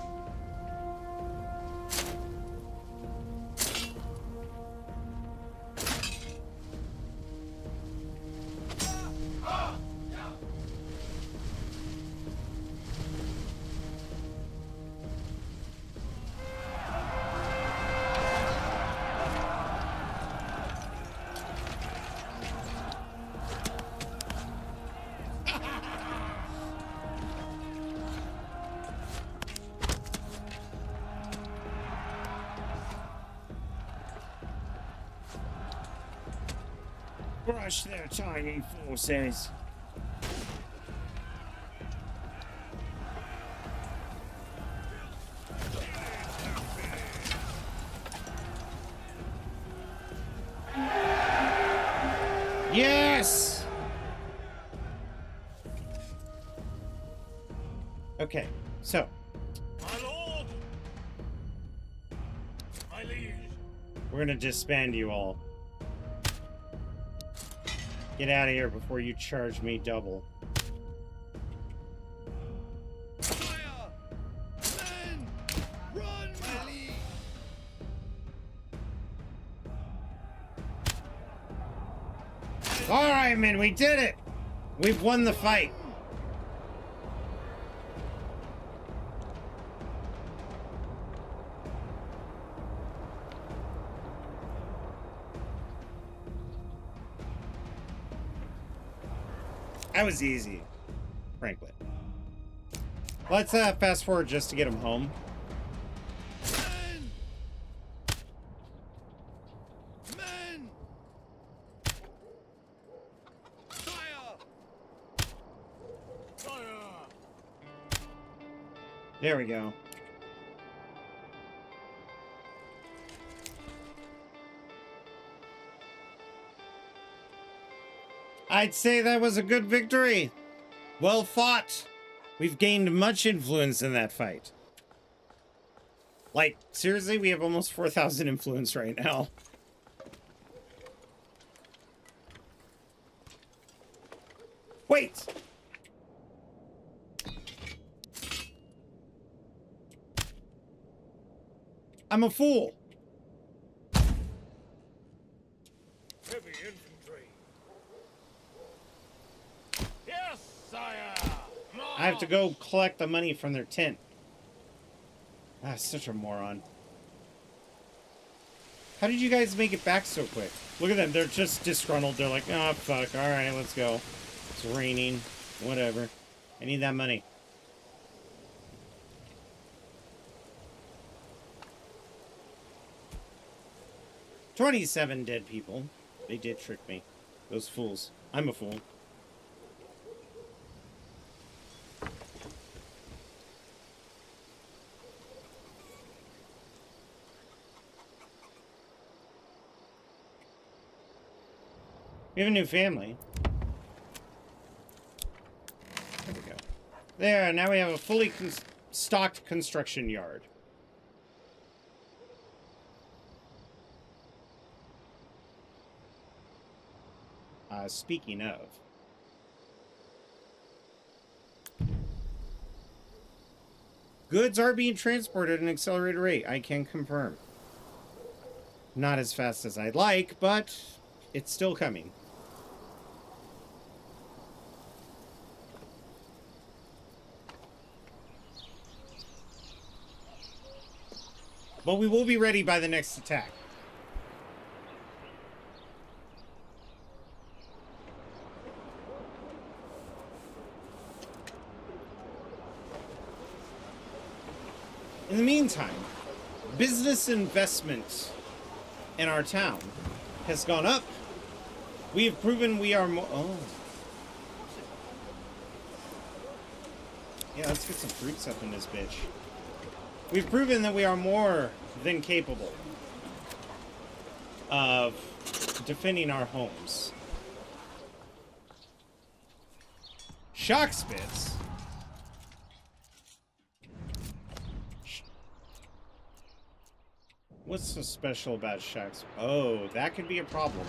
S1: Crush their tiny forces. Yes! Okay, so
S2: My lord! My liege!
S1: we're gonna disband you all. Get out of here before you charge me double.
S2: Fire! Men! Run, my liege!
S1: All right, men, we did it. We've won the fight. That was easy, frankly. Let's fast forward just to get him home.
S2: Men! Men! Fire! Fire!
S1: There we go. I'd say that was a good victory. Well fought. We've gained much influence in that fight. Like, seriously, we have almost 4,000 influence right now. Wait! I'm a fool.
S2: Heavy infantry. Yes, sire!
S1: I have to go collect the money from their tent. Ah, such a moron. How did you guys make it back so quick? Look at them. They're just disgruntled. They're like, oh, fuck. All right, let's go. It's raining. Whatever. I need that money. "27 dead people. They did trick me. Those fools. I'm a fool. We have a new family. There we go. There, now we have a fully stocked construction yard. Speaking of. Goods are being transported at an accelerated rate, I can confirm. Not as fast as I'd like, but it's still coming. But we will be ready by the next attack. In the meantime, business investment in our town has gone up. We have proven we are more... Oh. Yeah, let's get some fruits up in this bitch. We've proven that we are more than capable of defending our homes. Shock spits? What's so special about shocks? Oh, that could be a problem.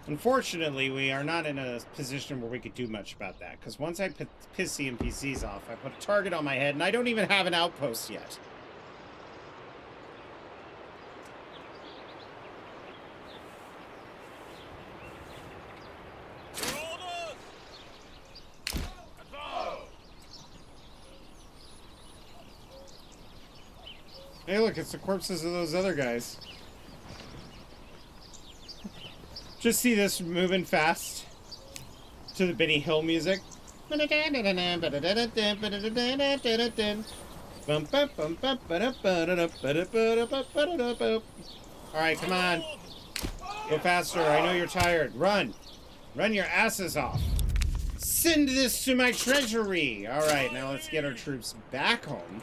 S1: Unfortunately, we are not in a position where we could do much about that, because once I piss the NPCs off, I put a target on my head, and I don't even have an outpost yet. Hey, look, it's the corpses of those other guys. Just see this moving fast to the Benny Hill music. Alright, come on. Go faster. I know you're tired. Run. Run your asses off. Send this to my treasury. Alright, now let's get our troops back home.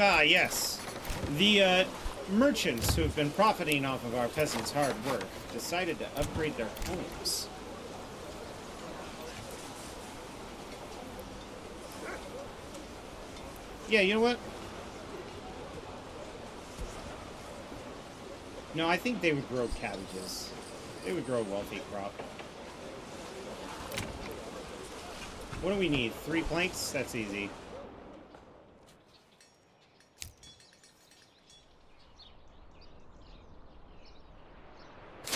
S1: Ah, yes. The merchants who have been profiting off of our peasants' hard work decided to upgrade their homes. Yeah, you know what? No, I think they would grow cabbages. They would grow a wealthy crop. What do we need? 3 planks? That's easy.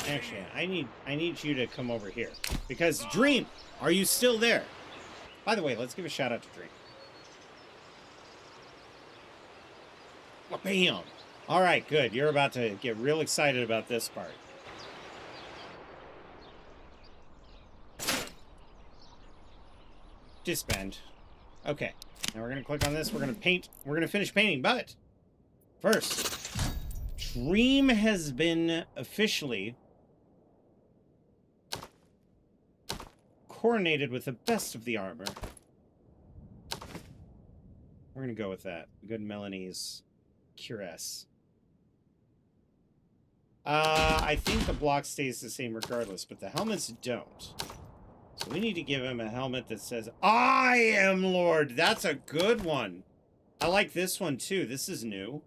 S1: Actually, I need you to come over here. Because Dream, are you still there? By the way, let's give a shout out to Dream. Bam! Alright, good. You're about to get real excited about this part. Disband. Okay. Now we're gonna click on this. We're gonna paint. We're gonna finish painting, but first, Dream has been officially coronated with the best of the armor. We're gonna go with that. Good Melanie's cuirass. I think the block stays the same regardless, but the helmets don't. So we need to give him a helmet that says, I am Lord. That's a good one. I like this one too. This is new.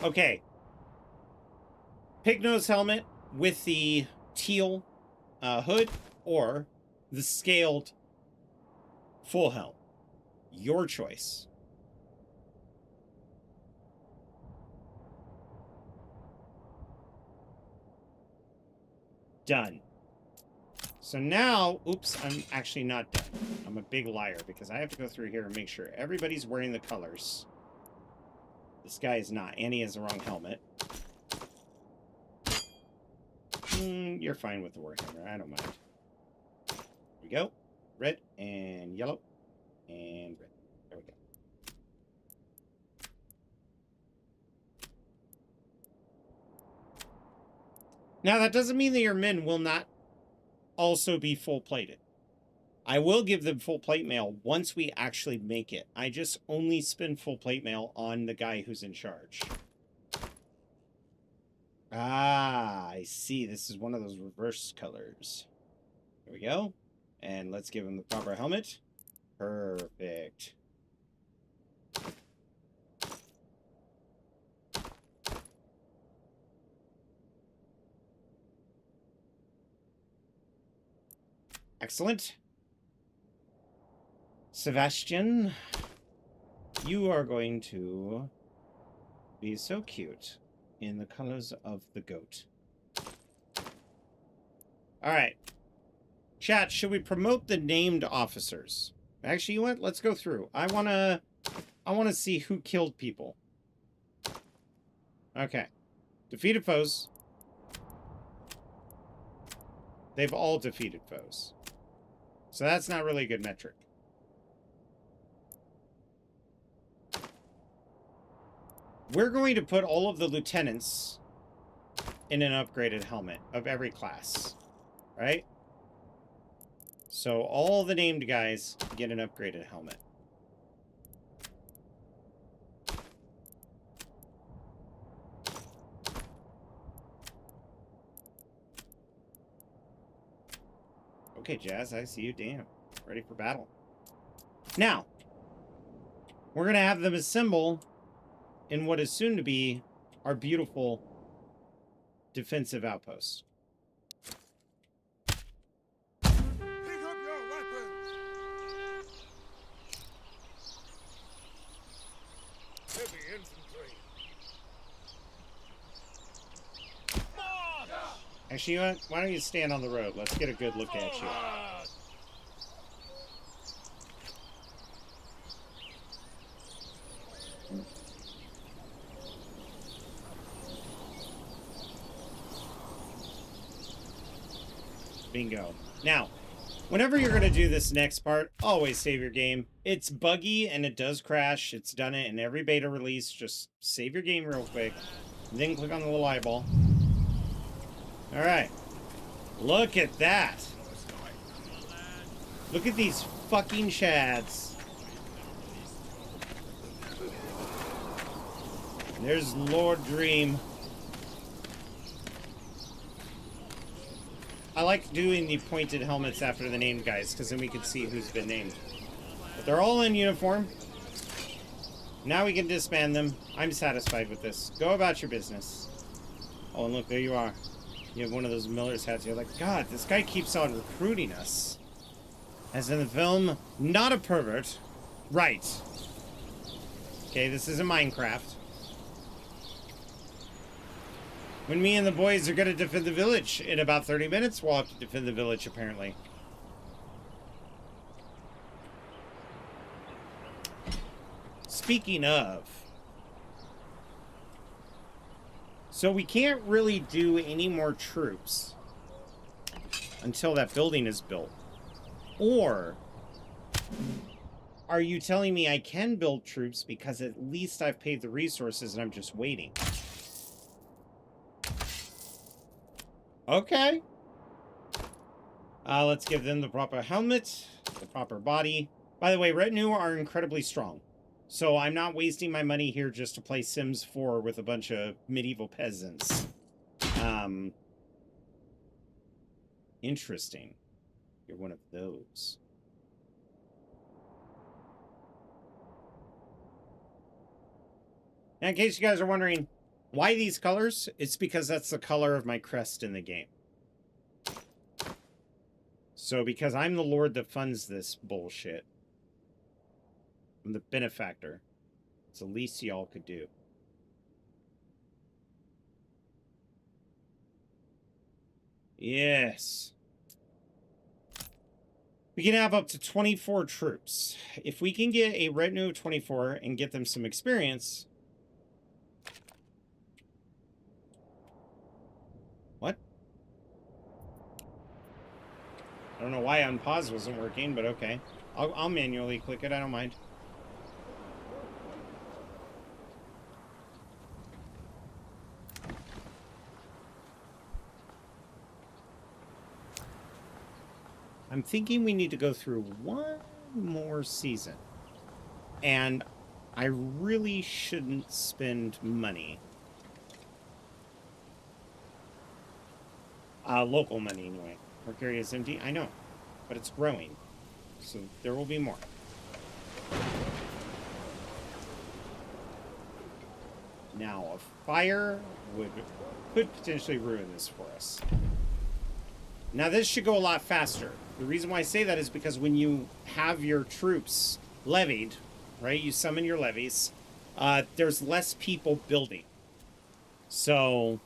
S1: Okay. Pignose helmet with the teal hood, or the scaled full helm. Your choice. Done. So now, oops, I'm actually not done. I'm a big liar because I have to go through here and make sure everybody's wearing the colors. This guy is not. Annie has the wrong helmet. You're fine with the Warhammer. I don't mind. Here we go. Red and yellow and red. There we go. Now, that doesn't mean that your men will not also be full-plated. I will give them full plate mail once we actually make it. I just only spend full plate mail on the guy who's in charge. Ah, I see. This is one of those reverse colors. There we go. And let's give him the proper helmet. Perfect. Excellent. Sebastian, you are going to be so cute in the colors of the goat. All right. Chat, should we promote the named officers? Actually, you know what? Let's go through. I want to see who killed people. Okay. Defeated foes. They've all defeated foes. So that's not really a good metric. We're going to put all of the lieutenants in an upgraded helmet of every class, right? So all the named guys get an upgraded helmet. Okay, Jazz, I see you. Damn. Ready for battle. Now, we're going to have them assemble in what is soon to be our beautiful defensive outpost.
S2: Pick up your weapons. Heavy infantry. March!
S1: Actually, you know what? Why don't you stand on the road? Let's get a good look at you.
S2: Forward!
S1: Bingo. Now, whenever you're going to do this next part, always save your game. It's buggy and it does crash. It's done it in every beta release. Just save your game real quick. Then click on the little eyeball. Alright. Look at that. Look at these fucking chads. There's Lord Dream. I like doing the pointed helmets after the named guys, because then we can see who's been named. But they're all in uniform. Now we can disband them. I'm satisfied with this. Go about your business. Oh, and look, there you are. You have one of those Miller's hats. You're like, God, this guy keeps on recruiting us. As in the film, not a pervert. Right. Okay, this isn't Minecraft. When me and the boys are going to defend the village in about 30 minutes, we'll have to defend the village, apparently. Speaking of... So we can't really do any more troops until that building is built. Or... are you telling me I can build troops because at least I've paid the resources and I'm just waiting? Okay. Let's give them the proper helmet, the proper body. By the way, retinue are incredibly strong. So I'm not wasting my money here just to play Sims 4 with a bunch of medieval peasants. Interesting. You're one of those. Now, in case you guys are wondering, why these colors? It's because that's the color of my crest in the game. So because I'm the lord that funds this bullshit, I'm the benefactor. It's the least y'all could do. Yes. We can have up to 24 troops. If we can get a retinue of 24 and get them some experience... What? I don't know why unpause wasn't working, but okay. I'll manually click it, I don't mind. I'm thinking we need to go through one more season. And I really shouldn't spend money. Local money, anyway. Mercury is empty. I know. But it's growing. So there will be more. Now, a fire could potentially ruin this for us. Now, this should go a lot faster. The reason why I say that is because when you have your troops levied, right, you summon your levies, there's less people building. So...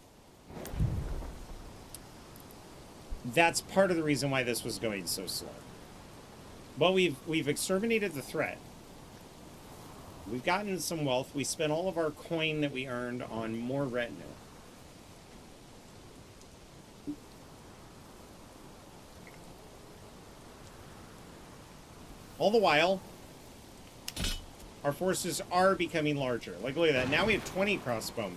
S1: that's part of the reason why this was going so slow. But we've exterminated the threat. We've gotten some wealth. We spent all of our coin that we earned on more retinue. All the while, our forces are becoming larger. Like, look at that. Now we have 20 crossbowmen.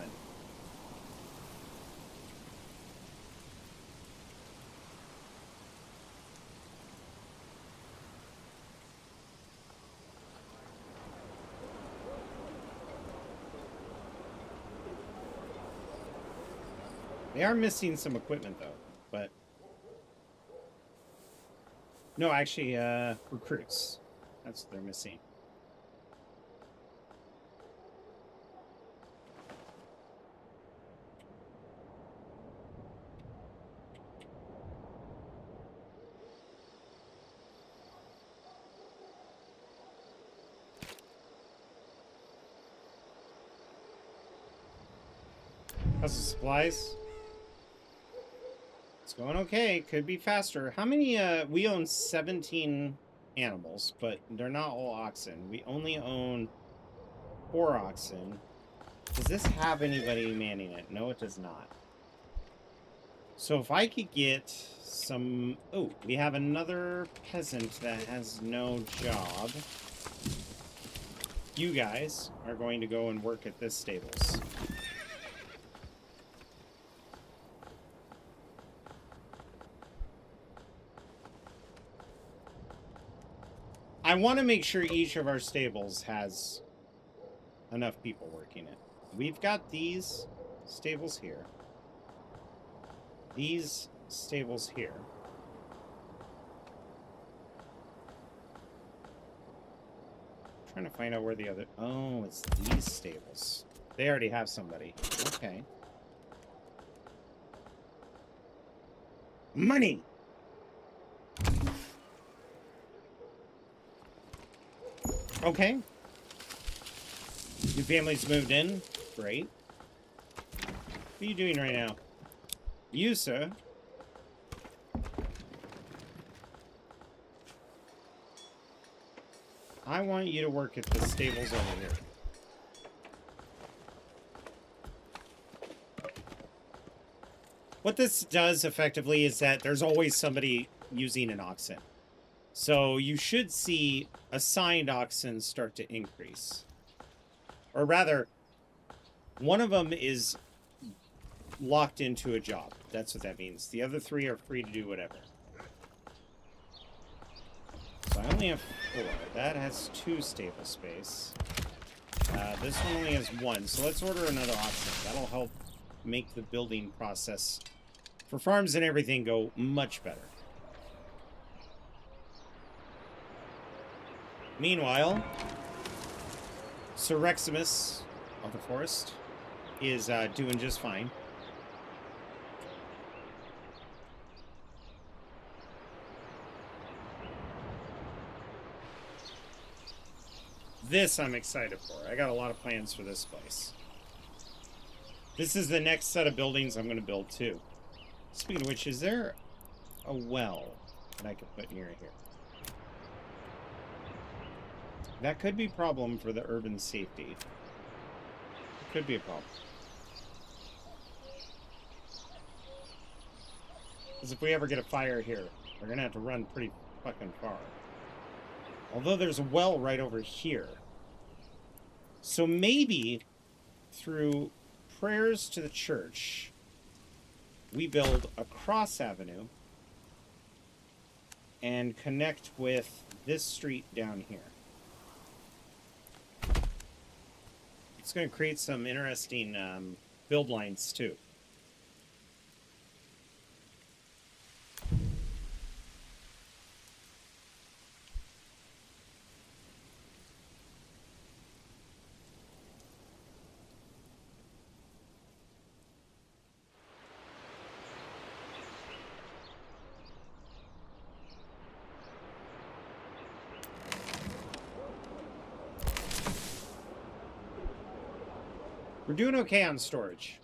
S1: They are missing some equipment, though, but... No, actually, recruits. That's what they're missing. How's the supplies? It's going okay. Could be faster. How many, we own 17 animals, but they're not all oxen. We only own 4 oxen. Does this have anybody manning it? No, it does not. So if I could get some... Oh, we have another peasant that has no job. You guys are going to go and work at this stables. I want to make sure each of our stables has enough people working it. We've got these stables here. These stables here. I'm trying to find out where the other... Oh, it's these stables. They already have somebody. Okay. Money! Okay. Your family's moved in. Great. What are you doing right now? You, sir. I want you to work at the stables over here. What this does effectively is that there's always somebody using an oxen. So you should see assigned oxen start to increase. Or rather, one of them is locked into a job. That's what that means. The other 3 are free to do whatever. So I only have 4. That has 2 stable space. This one only has 1. So let's order another oxen. That'll help make the building process for farms and everything go much better. Meanwhile, Sir Reximus of the forest is doing just fine. This I'm excited for. I got a lot of plans for this place. This is the next set of buildings I'm going to build too. Speaking of which, is there a well that I could put near here? That could be a problem for the urban safety. It could be a problem. Because if we ever get a fire here, we're going to have to run pretty fucking far. Although there's a well right over here. So maybe through prayers to the church, we build a cross avenue and connect with this street down here. It's going to create some interesting build lines too. We're doing okay on storage.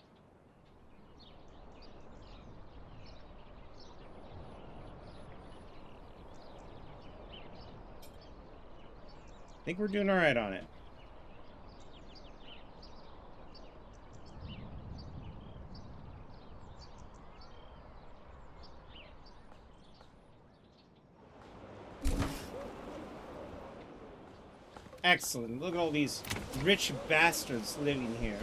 S1: I think we're doing all right on it. Excellent. Look at all these rich bastards living here.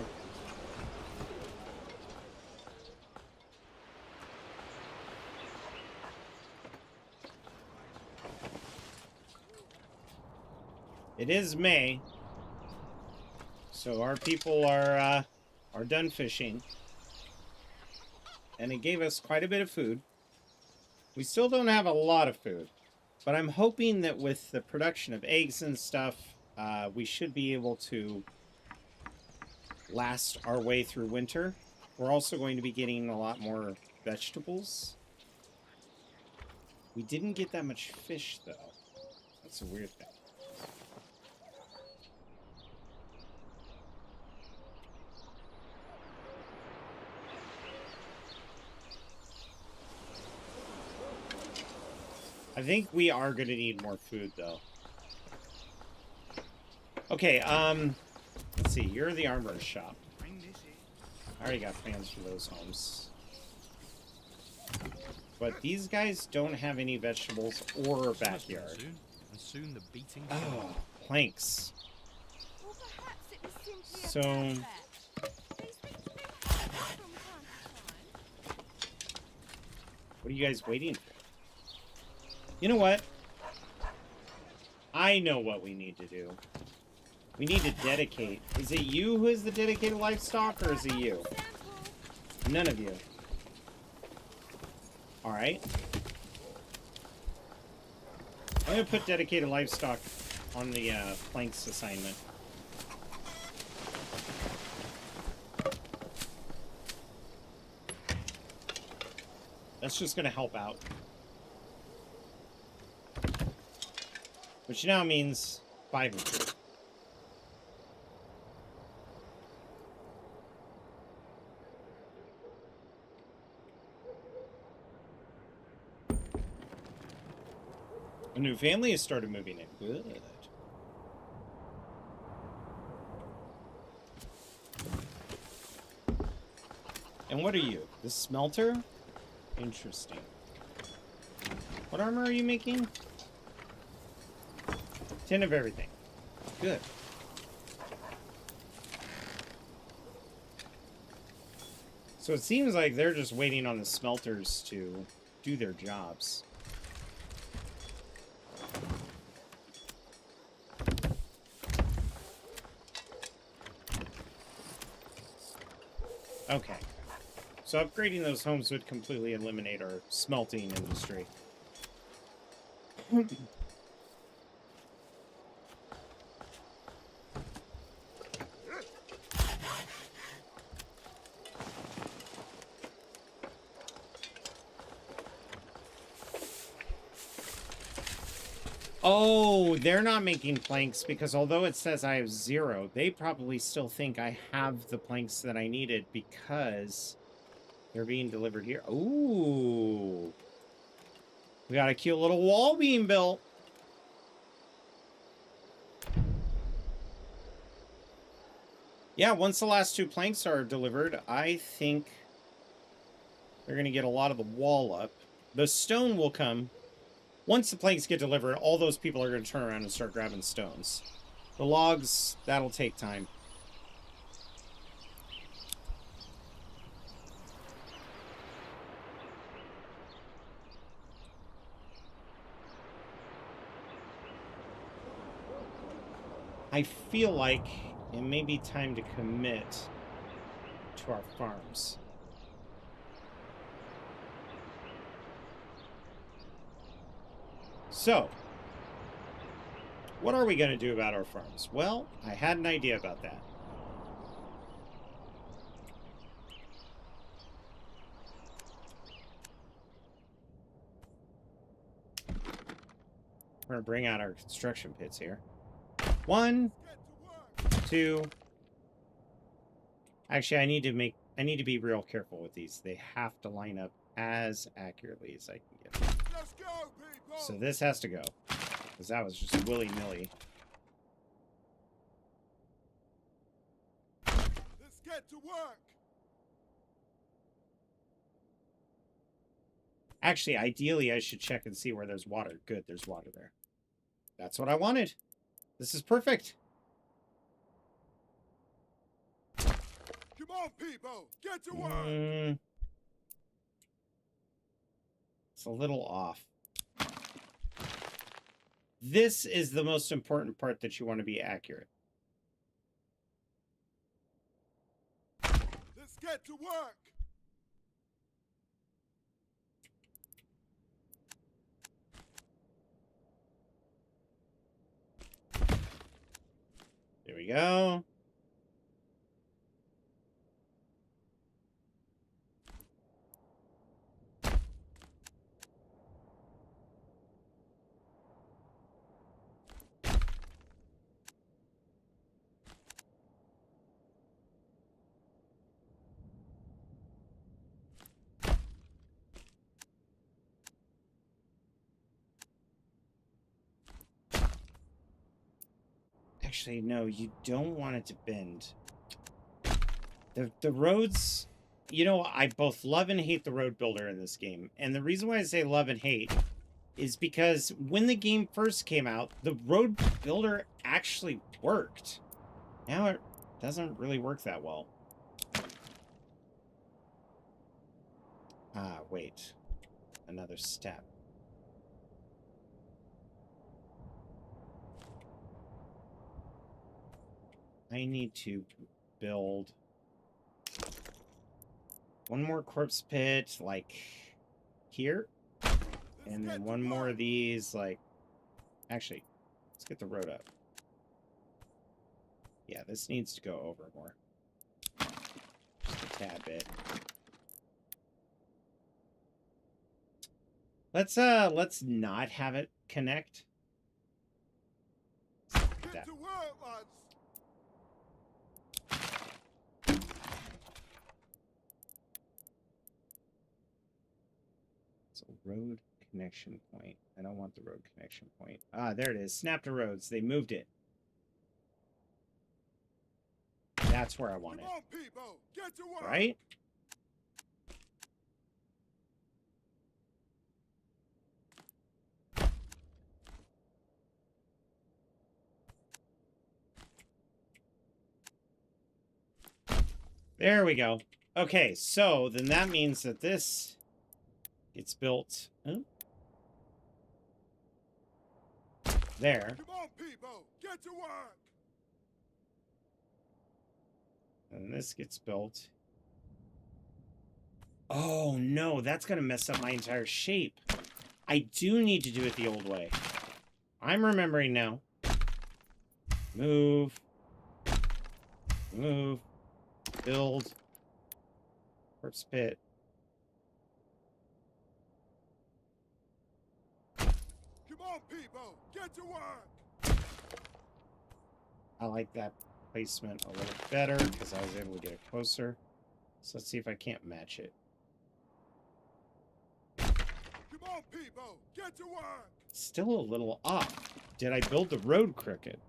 S1: It is May, so our people are done fishing, and it gave us quite a bit of food. We still don't have a lot of food, but I'm hoping that with the production of eggs and stuff, we should be able to last our way through winter. We're also going to be getting a lot more vegetables. We didn't get that much fish, though. That's a weird thing. I think we are going to need more food, though. Okay, let's see. You're the armorer's shop. I already got plans for those homes. But these guys don't have any vegetables or a backyard. Oh, planks. So... what are you guys waiting for? You know what? I know what we need to do. We need to dedicate. Is it you who is the dedicated livestock, or is it you? None of you. Alright. I'm going to put dedicated livestock on the planks assignment. That's just going to help out. Which now means 5 of you. A new family has started moving in. Good. And what are you? The smelter? Interesting. What armor are you making? 10 of everything. Good. So it seems like they're just waiting on the smelters to do their jobs. Okay. So upgrading those homes would completely eliminate our smelting industry. Oh, they're not making planks because although it says I have 0, they probably still think I have the planks that I needed because they're being delivered here. Ooh. We got a cute little wall being built. Yeah, once the last 2 planks are delivered, I think they're going to get a lot of the wall up. The stone will come. Once the planks get delivered, all those people are going to turn around and start grabbing stones. The logs, that'll take time. I feel like it may be time to commit to our farms. So, what are we going to do about our farms? Well, I had an idea about that. We're going to bring out our construction pits here. 1, 2. Actually, I need to be real careful with these. They have to line up as accurately as I can get them.
S2: Let's go, people!
S1: So this has to go. Because that was just willy-nilly.
S2: Let's get to work!
S1: Actually, ideally, I should check and see where there's water. Good, there's water there. That's what I wanted. This is perfect.
S2: Come on, people! Get to work!
S1: It's a little off. This is the most important part that you want to be accurate.
S2: Let's get to work!
S1: There we go. Actually, no, you don't want it to bend. The roads, you know, I both love and hate the road builder in this game. And the reason why I say love and hate is because when the game first came out, the road builder actually worked. Now it doesn't really work that well. Ah, wait. Another step. I need to build one more corpse pit, like here. And then one more of these, like... Actually, let's get the road up. Yeah, this needs to go over more. Just a tad bit. Let's not have it connect.
S2: Get to work, lads!
S1: So road connection point. I don't want the road connection point. Ah, there it is. Snap to roads. They moved it. That's where I want it.
S2: Come on, people! Get to work!
S1: Right? There we go. Okay, so then that means that this gets built. Oh. There.
S2: Come on, people! Get to work!
S1: And this gets built. Oh, no, that's going to mess up my entire shape. I do need to do it the old way. I'm remembering now. Move. Move. Build. Corpse pit.
S2: Come on, people! Get to work!
S1: I like that placement a little better because I was able to get it closer. So let's see if I can't match it.
S2: Come on, people! Get to work!
S1: Still a little off. Did I build the road crooked?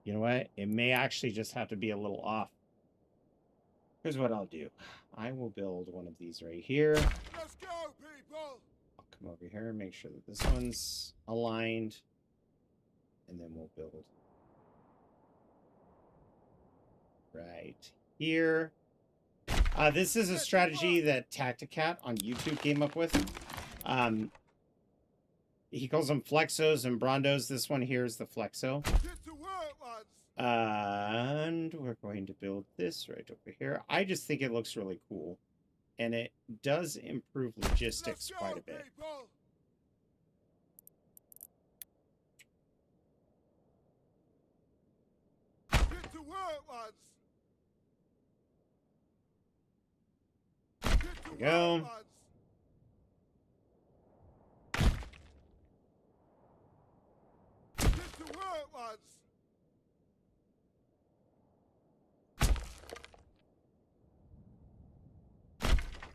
S1: You know what? It may actually just have to be a little off. Here's what I'll do. I will build one of these right here.
S2: Let's go, people!
S1: I'll come over here and make sure that this one's aligned. And then we'll build right here. This is a strategy that Tacticat on YouTube came up with. He calls them flexos and brondos. This one here is the flexo.
S2: Get to work, lads!
S1: And we're going to build this right over here. I just think it looks really cool. And it does improve logistics quite a bit.
S2: People. Get to work, lads! Get to
S1: There we go.
S2: work, lads! Get to work, lads!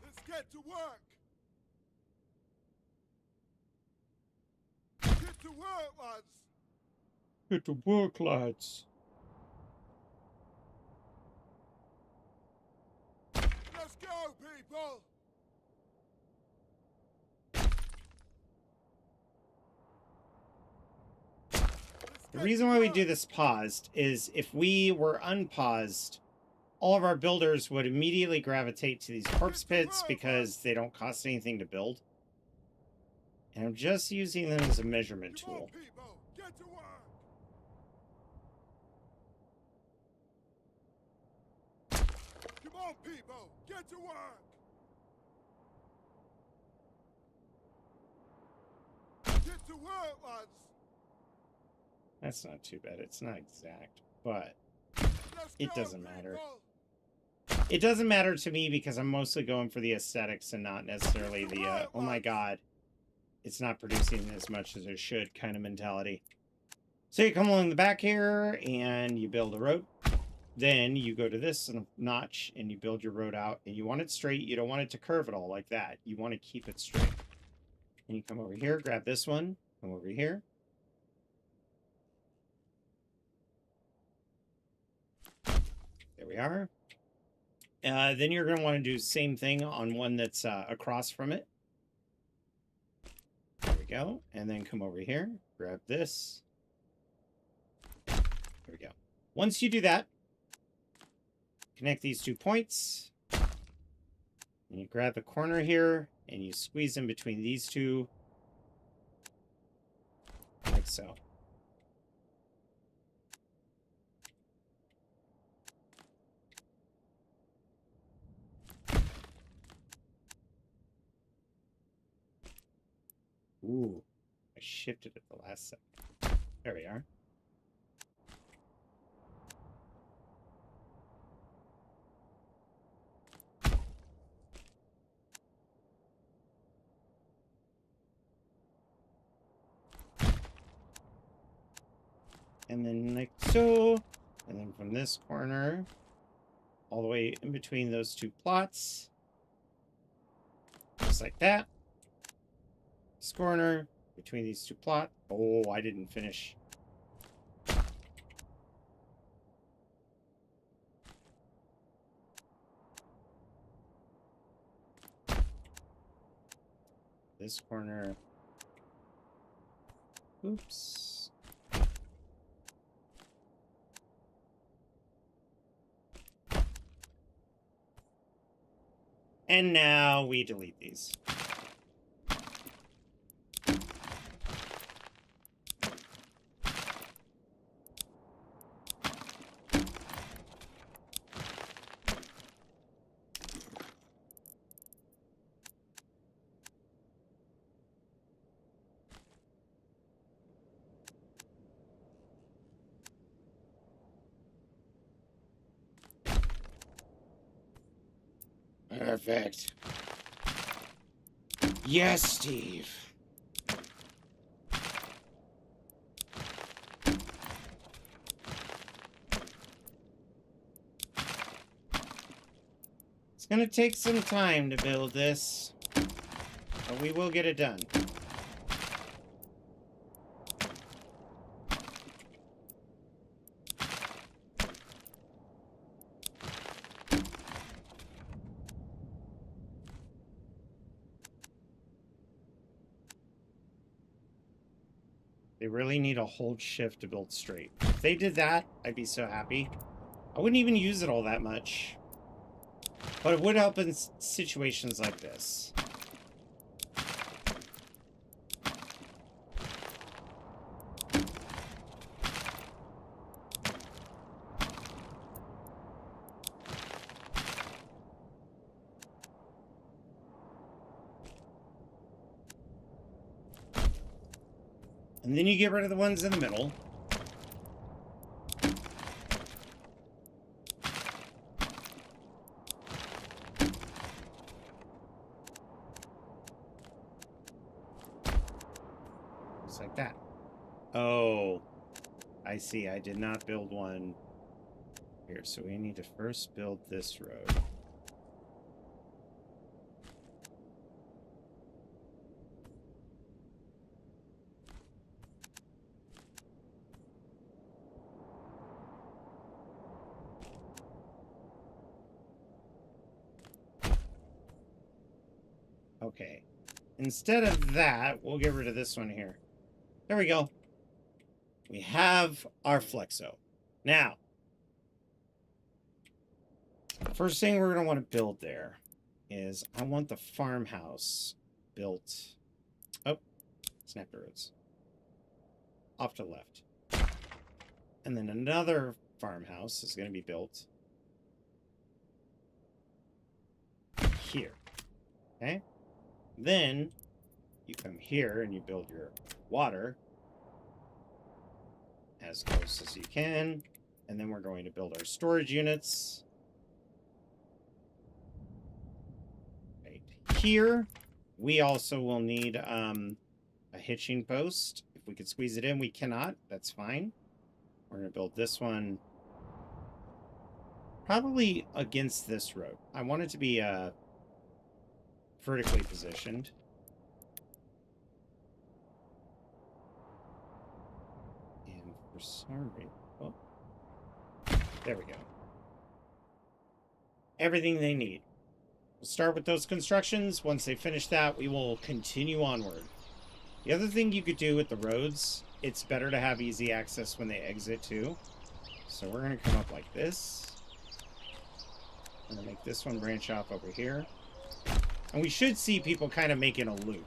S2: Let's get to work! Get to work, lads!
S1: Get to work, lads.
S2: Let's go, people!
S1: The reason why we do this paused is if we were unpaused, all of our builders would immediately gravitate to these corpse pits because they don't cost anything to build. And I'm just using them as a measurement tool.
S2: People, get to work! Come on, people, get to work! Get to work, lads!
S1: That's not too bad. It's not exact, but it doesn't matter. It doesn't matter to me because I'm mostly going for the aesthetics and not necessarily the, oh my god, it's not producing as much as it should kind of mentality. So you come along the back here and you build a road. Then you go to this notch and you build your road out. And you want it straight. You don't want it to curve at all like that. You want to keep it straight. And you come over here, grab this one, come over here. There we are. Then you're going to want to do the same thing on one that's across from it. There we go. And then come over here, grab this. There we go. Once you do that, connect these 2 points. And you grab the corner here, and you squeeze in between these two. Like so. Ooh, I shifted it the last second. There we are. And then like so. And then from this corner, all the way in between those 2 plots. Just like that. This corner, between these 2 plots. Oh, I didn't finish. This corner. Oops. And now we delete these. Perfect. Yes, Steve. It's gonna take some time to build this, but we will get it done. They really need a hold shift to build straight. If they did that, I'd be so happy. I wouldn't even use it all that much. But it would help in situations like this. And then you get rid of the ones in the middle. Just like that. Oh, I see. I did not build one here. So we need to first build this road. Okay. Instead of that, we'll get rid of this one here. There we go. We have our flexo. Now, the first thing we're going to want to build there is I want the farmhouse built. Oh, snap the roads. Off to the left. And then another farmhouse is going to be built here. Okay? Then you come here and you build your water as close as you can. And then we're going to build our storage units right here. We also will need a hitching post. If we could squeeze it in, we cannot. That's fine. We're going to build this one probably against this road. I want it to be vertically positioned. And for some reason... Oh. There we go. Everything they need. We'll start with those constructions. Once they finish that, we will continue onward. The other thing you could do with the roads, it's better to have easy access when they exit too. So we're going to come up like this. I'm going to make this one branch off over here. And we should see people kind of making a loop.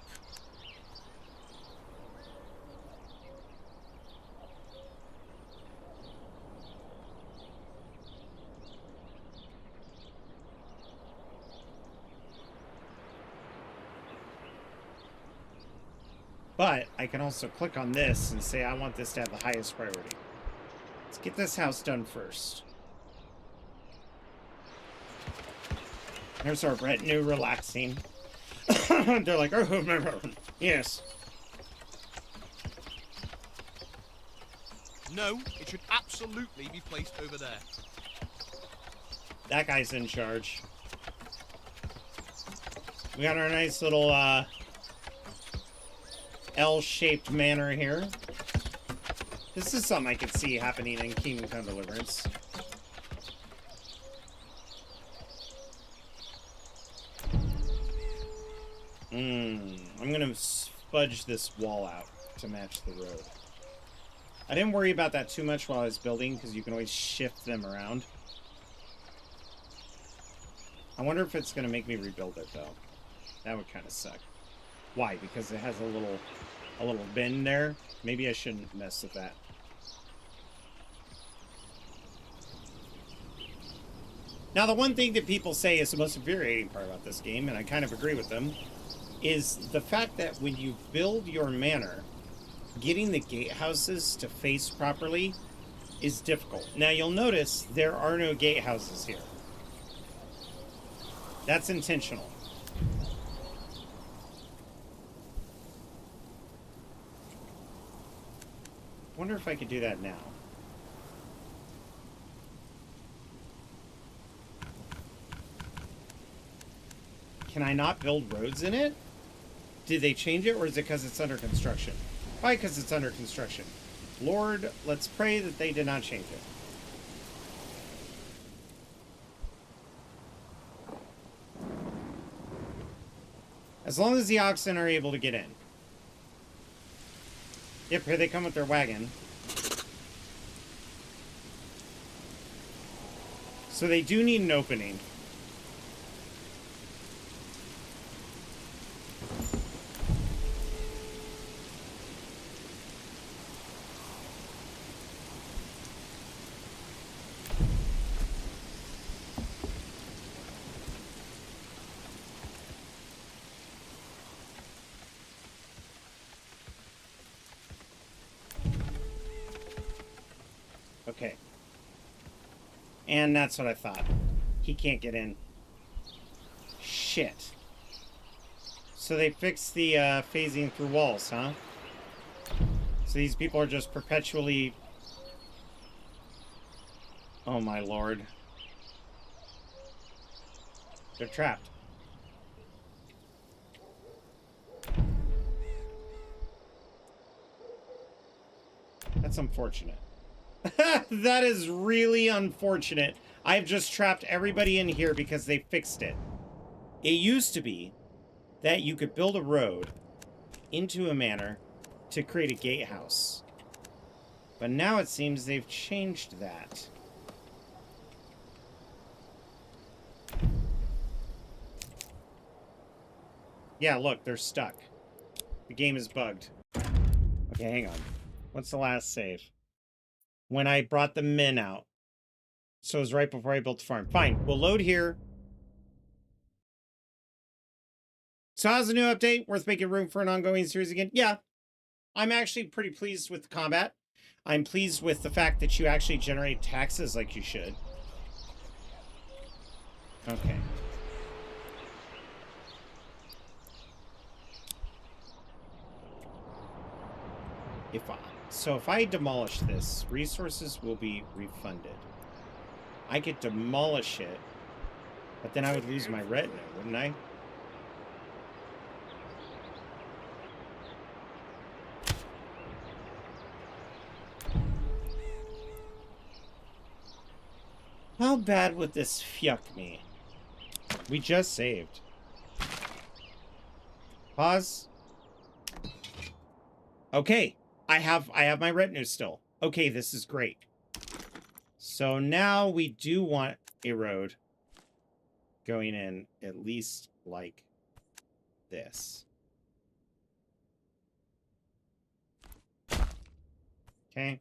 S1: But I can also click on this and say I want this to have the highest priority. Let's get this house done first. There's our retinue relaxing. They're like, oh, yes.
S3: No, it should absolutely be placed over there.
S1: That guy's in charge. We got our nice little L-shaped manor here. This is something I could see happening in Kingdom Come Deliverance. I'm gonna fudge this wall out to match the road. I didn't worry about that too much while I was building, because you can always shift them around. I wonder if it's gonna make me rebuild it, though. That would kind of suck. Why? Because it has a little bend there? Maybe I shouldn't mess with that. Now, the one thing that people say is the most infuriating part about this game, and I kind of agree with them, is the fact that when you build your manor, getting the gatehouses to face properly is difficult. Now, you'll notice there are no gatehouses here. That's intentional. I wonder if I could do that now. Can I not build roads in it? Did they change it, or is it because it's under construction? Probably because it's under construction. Lord, let's pray that they did not change it. As long as the oxen are able to get in. Yep, here they come with their wagon. So they do need an opening. Okay. And that's what I thought. He can't get in. Shit. So they fixed the phasing through walls, huh? So these people are just perpetually... Oh my lord. They're trapped. That's unfortunate. That is really unfortunate. I've just trapped everybody in here because they fixed it. It used to be that you could build a road into a manor to create a gatehouse. But now it seems they've changed that. Yeah, look, they're stuck. The game is bugged. Okay, hang on. What's the last save? When I brought the men out. So it was right before I built the farm. Fine, we'll load here. So how's the new update? Worth making room for an ongoing series again? Yeah. I'm actually pretty pleased with the combat. I'm pleased with the fact that you actually generate taxes like you should. Okay. If I demolish this, resources will be refunded. I could demolish it, but then I would lose my retinue, wouldn't I? How bad would this fuck me? We just saved. Pause. Okay. I have my retinue still. Okay, this is great. So now we do want a road going in at least like this. Okay.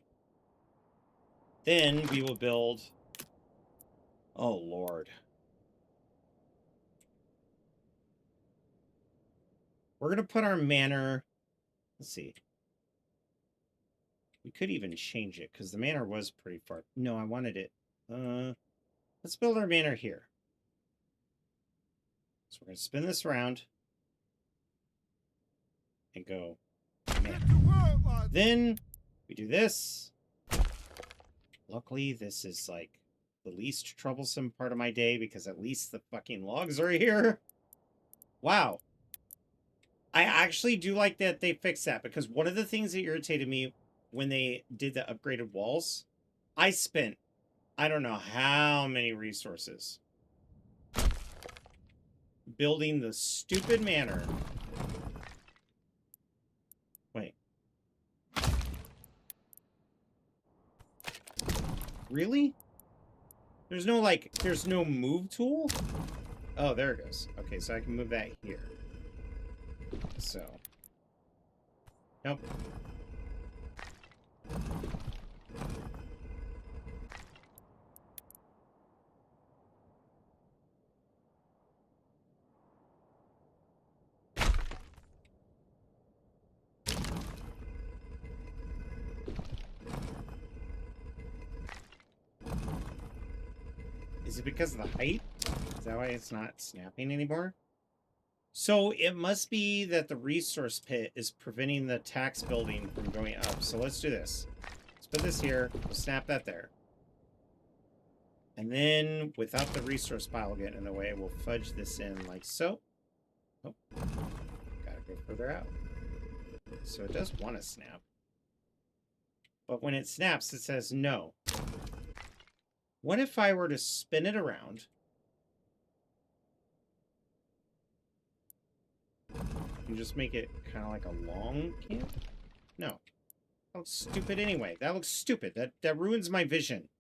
S1: Then we will build... Oh, Lord. We're going to put our manor... Let's see. We could even change it, because the manor was pretty far. No, I wanted it. Let's build our manor here. So we're going to spin this around. And go... manor. Then we do this. Luckily, this is, like, the least troublesome part of my day, because at least the fucking logs are here. Wow. I actually do like that they fixed that, because one of the things that irritated me when they did the upgraded walls, I spent, I don't know how many resources building the stupid manor. Wait. Really? There's no, like, there's no move tool? Oh, there it goes. Okay, so I can move that here. So. Nope. Is it because of the height? Is that why it's not snapping anymore? So it must be that the resource pit is preventing the tax building from going up. So let's do this. Let's put this here. We'll snap that there. And then, without the resource pile getting in the way, we'll fudge this in like so. Oh, gotta go further out. So it does want to snap. But when it snaps, it says no. What if I were to spin it around? And just make it kind of like a long camp? No. That looks stupid anyway. That looks stupid. That ruins my vision.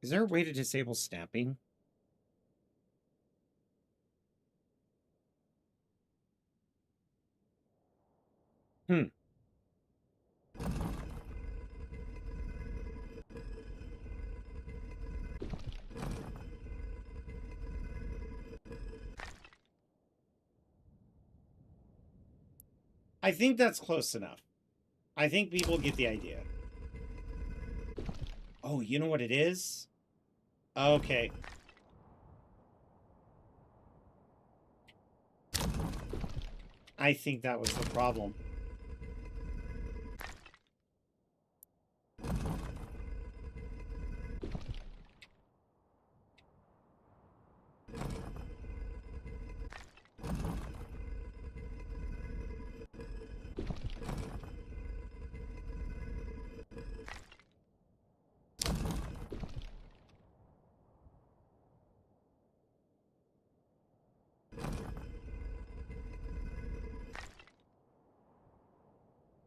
S1: Is there a way to disable snapping? I think that's close enough. I think people get the idea. Oh, you know what it is? Okay. I think that was the problem.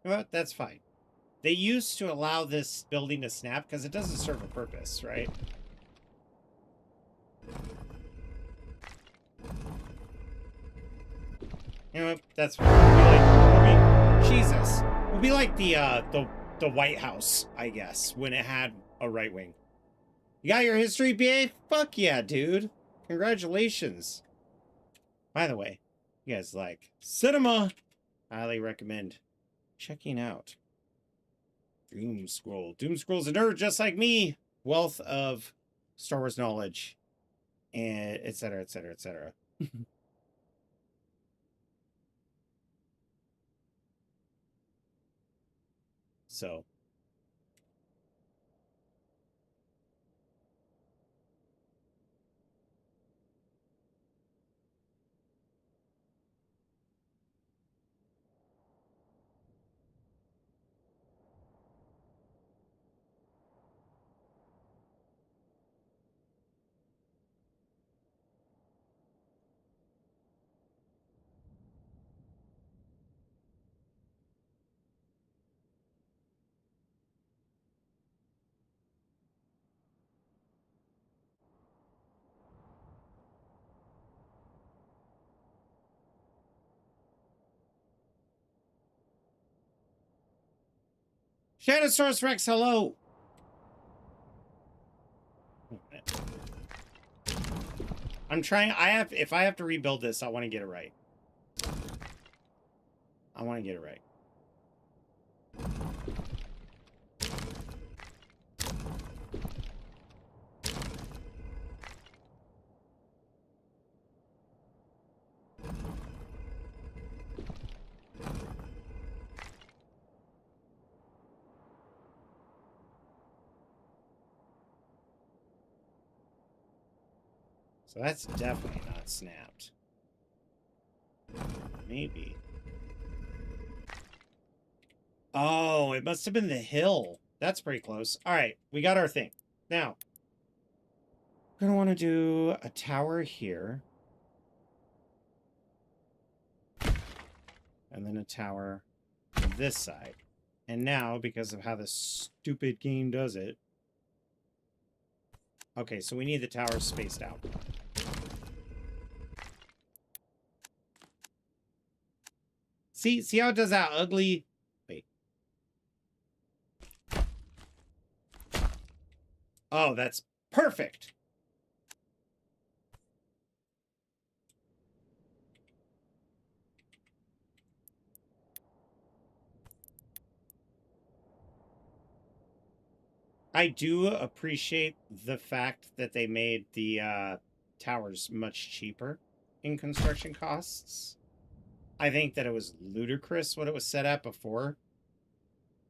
S1: You know what? That's fine. They used to allow this building to snap because it doesn't serve a purpose, right? You know what? That's fine. Jesus. We'll be like the White House, I guess, when it had a right wing. You got your history BA? Fuck yeah, dude. Congratulations. By the way, you guys like cinema? Highly recommend checking out Doom Scroll. Doom Scroll's a nerd just like me. Wealth of Star Wars knowledge, and etc., etc., etc. So, Shadowsaurus Rex, hello. I'm trying. If I have to rebuild this, I want to get it right. I want to get it right. So that's definitely not snapped. Maybe. Oh, it must have been the hill. That's pretty close. All right, we got our thing. Now, we're going to want to do a tower here. And then a tower on this side. And now, because of how this stupid game does it... Okay, so we need the towers spaced out. See how it does that ugly... Wait. Oh, that's perfect! I do appreciate the fact that they made the towers much cheaper in construction costs. I think that it was ludicrous what it was set at before.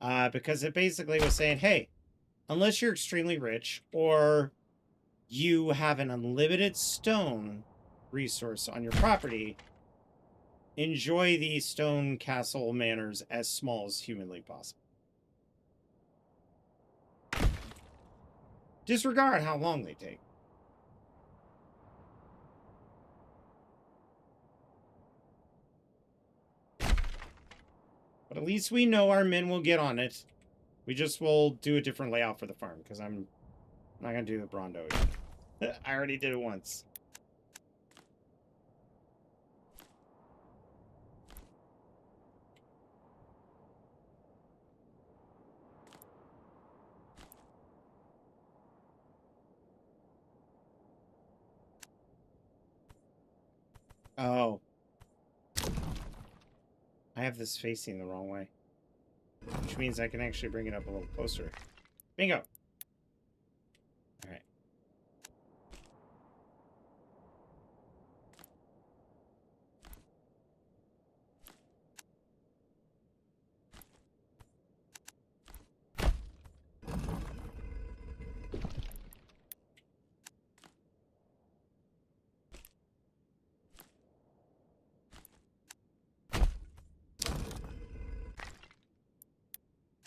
S1: Because it basically was saying, hey, unless you're extremely rich or you have an unlimited stone resource on your property, enjoy the stone castle manors as small as humanly possible. Disregard how long they take. But at least we know our men will get on it. We just will do a different layout for the farm, because I'm not going to do the Brondo yet. I already did it once. Oh. I have this facing the wrong way. Which means I can actually bring it up a little closer. Bingo! Alright.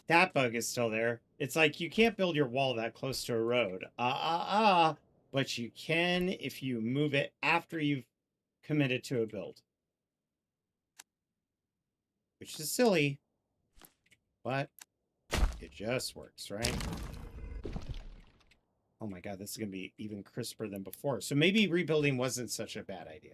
S1: That bug is still there. It's like, you can't build your wall that close to a road. But you can if you move it after you've committed to a build. Which is silly. But it just works, right? Oh my god, this is going to be even crisper than before. So maybe rebuilding wasn't such a bad idea.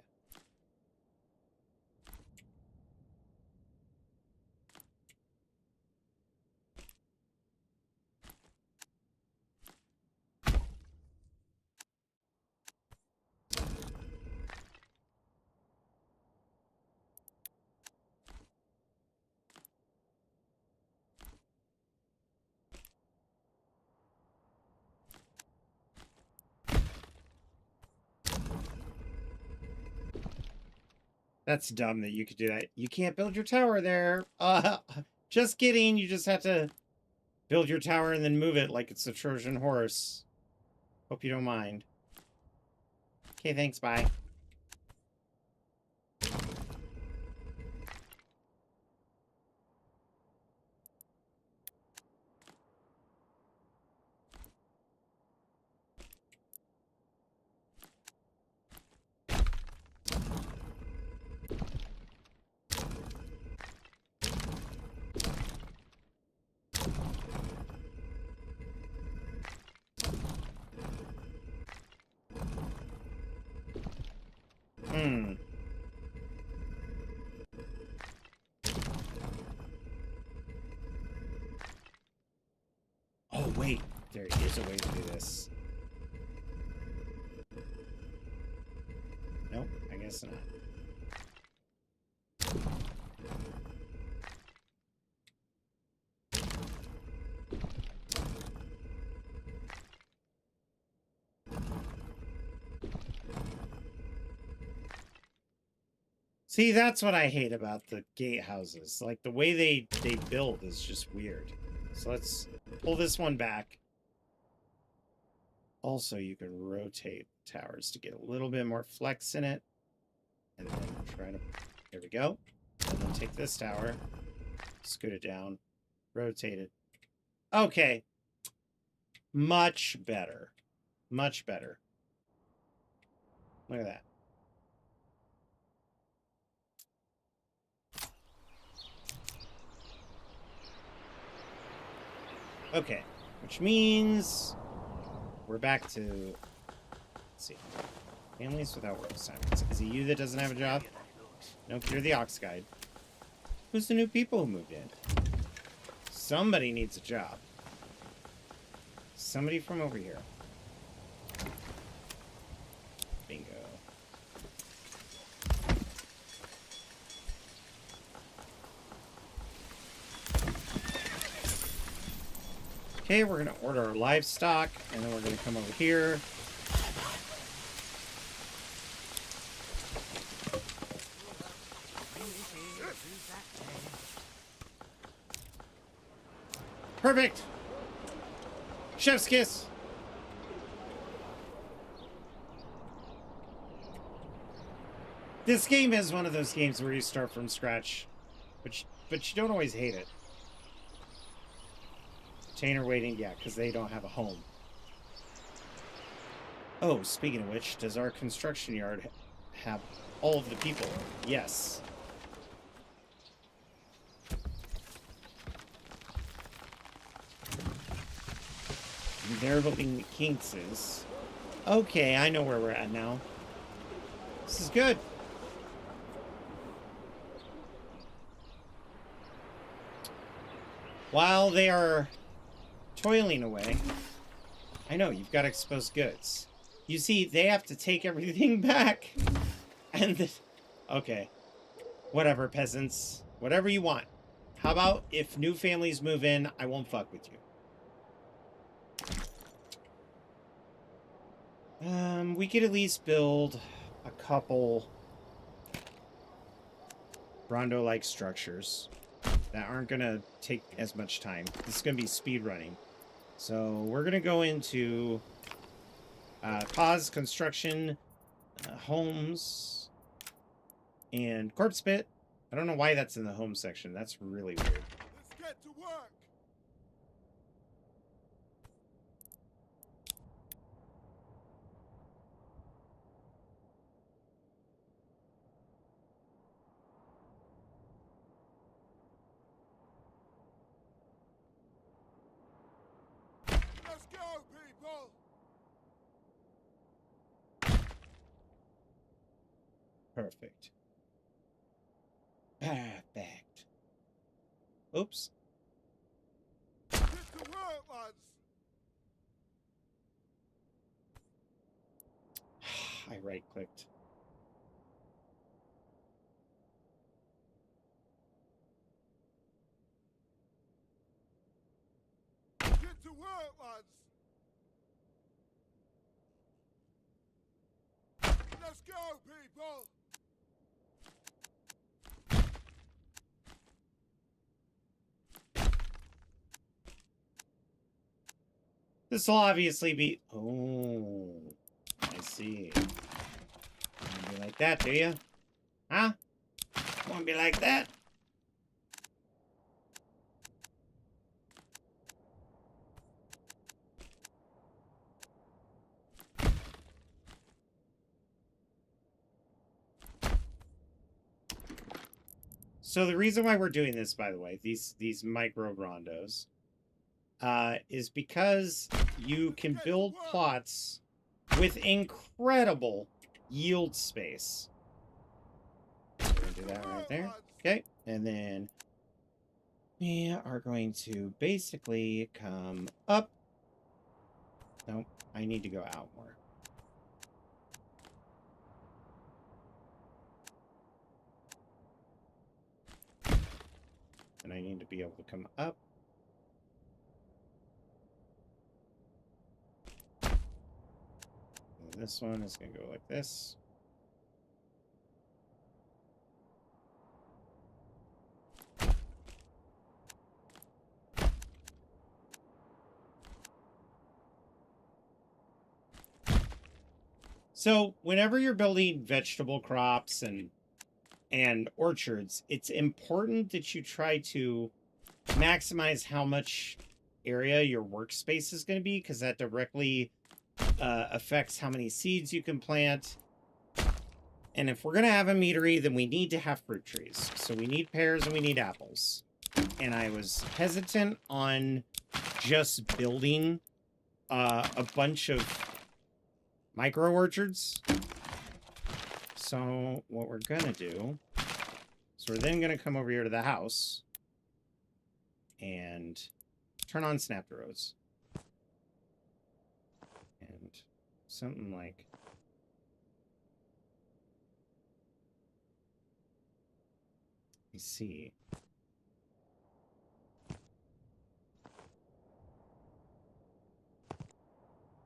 S1: That's dumb that you could do that. You can't build your tower there. Just kidding. You just have to build your tower and then move it like it's a Trojan horse. Hope you don't mind. Okay, thanks, bye. Oh, wait. There is a way to do this. Nope, I guess not. See, that's what I hate about the gatehouses. Like, the way they build is just weird. So let's pull this one back. Also, you could rotate towers to get a little bit more flex in it. And then try to... There we go. And then take this tower. Scoot it down. Rotate it. Okay. Much better. Much better. Look at that. Okay. Which means... We're back to... Let's see. Families without work assignments. Is it you that doesn't have a job? Nope, you're the Ox Guide. Who's the new people who moved in? Somebody needs a job. Somebody from over here. Bingo. Okay, we're gonna order our livestock, and then we're gonna come over here. Perfect! Chef's kiss! This game is one of those games where you start from scratch, but you don't always hate it. Chainer waiting, yeah, because they don't have a home. Oh, speaking of which, does our construction yard have all of the people? Yes. They're building Kinks's. Okay, I know where we're at now. This is good. While they are toiling away, I know, you've got exposed goods. You see, they have to take everything back. And okay. Whatever, peasants. Whatever you want. How about if new families move in, I won't fuck with you. We could at least build a couple Rondo-like structures that aren't gonna take as much time. This is gonna be speed running. So we're gonna go into pause construction, homes, and corpse pit. I don't know why that's in the home section. That's really weird.
S2: Let's get to work.
S1: Perfect. Perfect. Oops.
S2: Get to work, lads.
S1: I right-clicked.
S2: Get to work, lads. Let's go, people.
S1: This will obviously be... Oh, I see. You be like that, do you? Huh? Won't be like that? So the reason why we're doing this, by the way, these micro rondos, is because you can build plots with incredible yield space. So we're gonna do that right there. Okay, and then we are going to basically come up. Nope, I need to go out more. And I need to be able to come up. And this one is going to go like this. So whenever you're building vegetable crops and orchards, it's important that you try to maximize how much area your workspace is going to be, because that directly affects how many seeds you can plant. And if we're going to have a meadery, then we need to have fruit trees. So we need pears and we need apples. And I was hesitant on just building a bunch of micro orchards. So what we're going to do is we're then going to come over here to the house and turn on snap to rows. And something like... Let's see.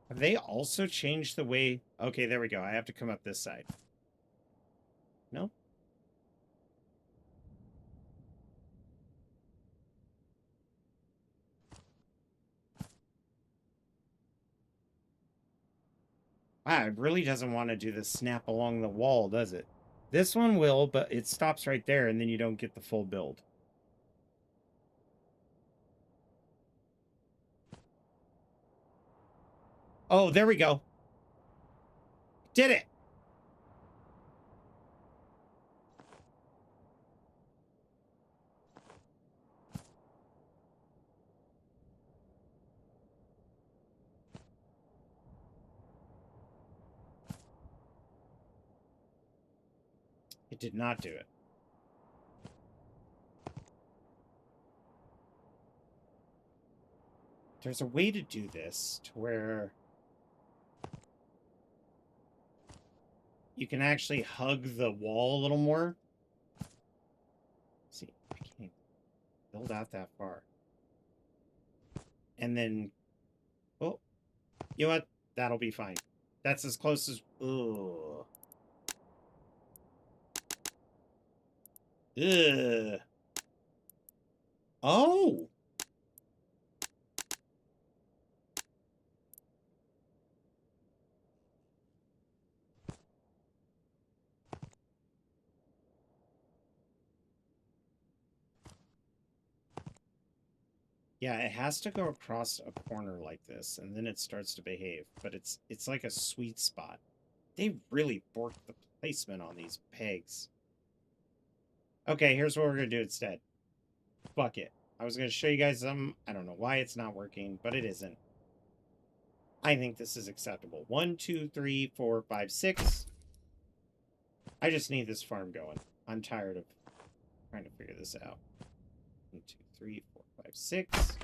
S1: Have they also changed the way... Okay, there we go. I have to come up this side. No? Wow, it really doesn't want to do the snap along the wall, does it? This one will, but it stops right there, and then you don't get the full build. Oh, there we go. Did it! It did not do it. There's a way to do this to where you can actually hug the wall a little more. See, I can't build out that far. And then, oh, you know what? That'll be fine. That's as close as... Ugh. Ugh. Oh! Yeah, it has to go across a corner like this, and then it starts to behave. But it's like a sweet spot. They really borked the placement on these pegs. Okay, here's what we're going to do instead. Fuck it. I was going to show you guys some... I don't know why it's not working, but it isn't. I think this is acceptable. 1, 2, 3, 4, 5, 6. I just need this farm going. I'm tired of trying to figure this out. 1, 2, 3, 4, 5, 6.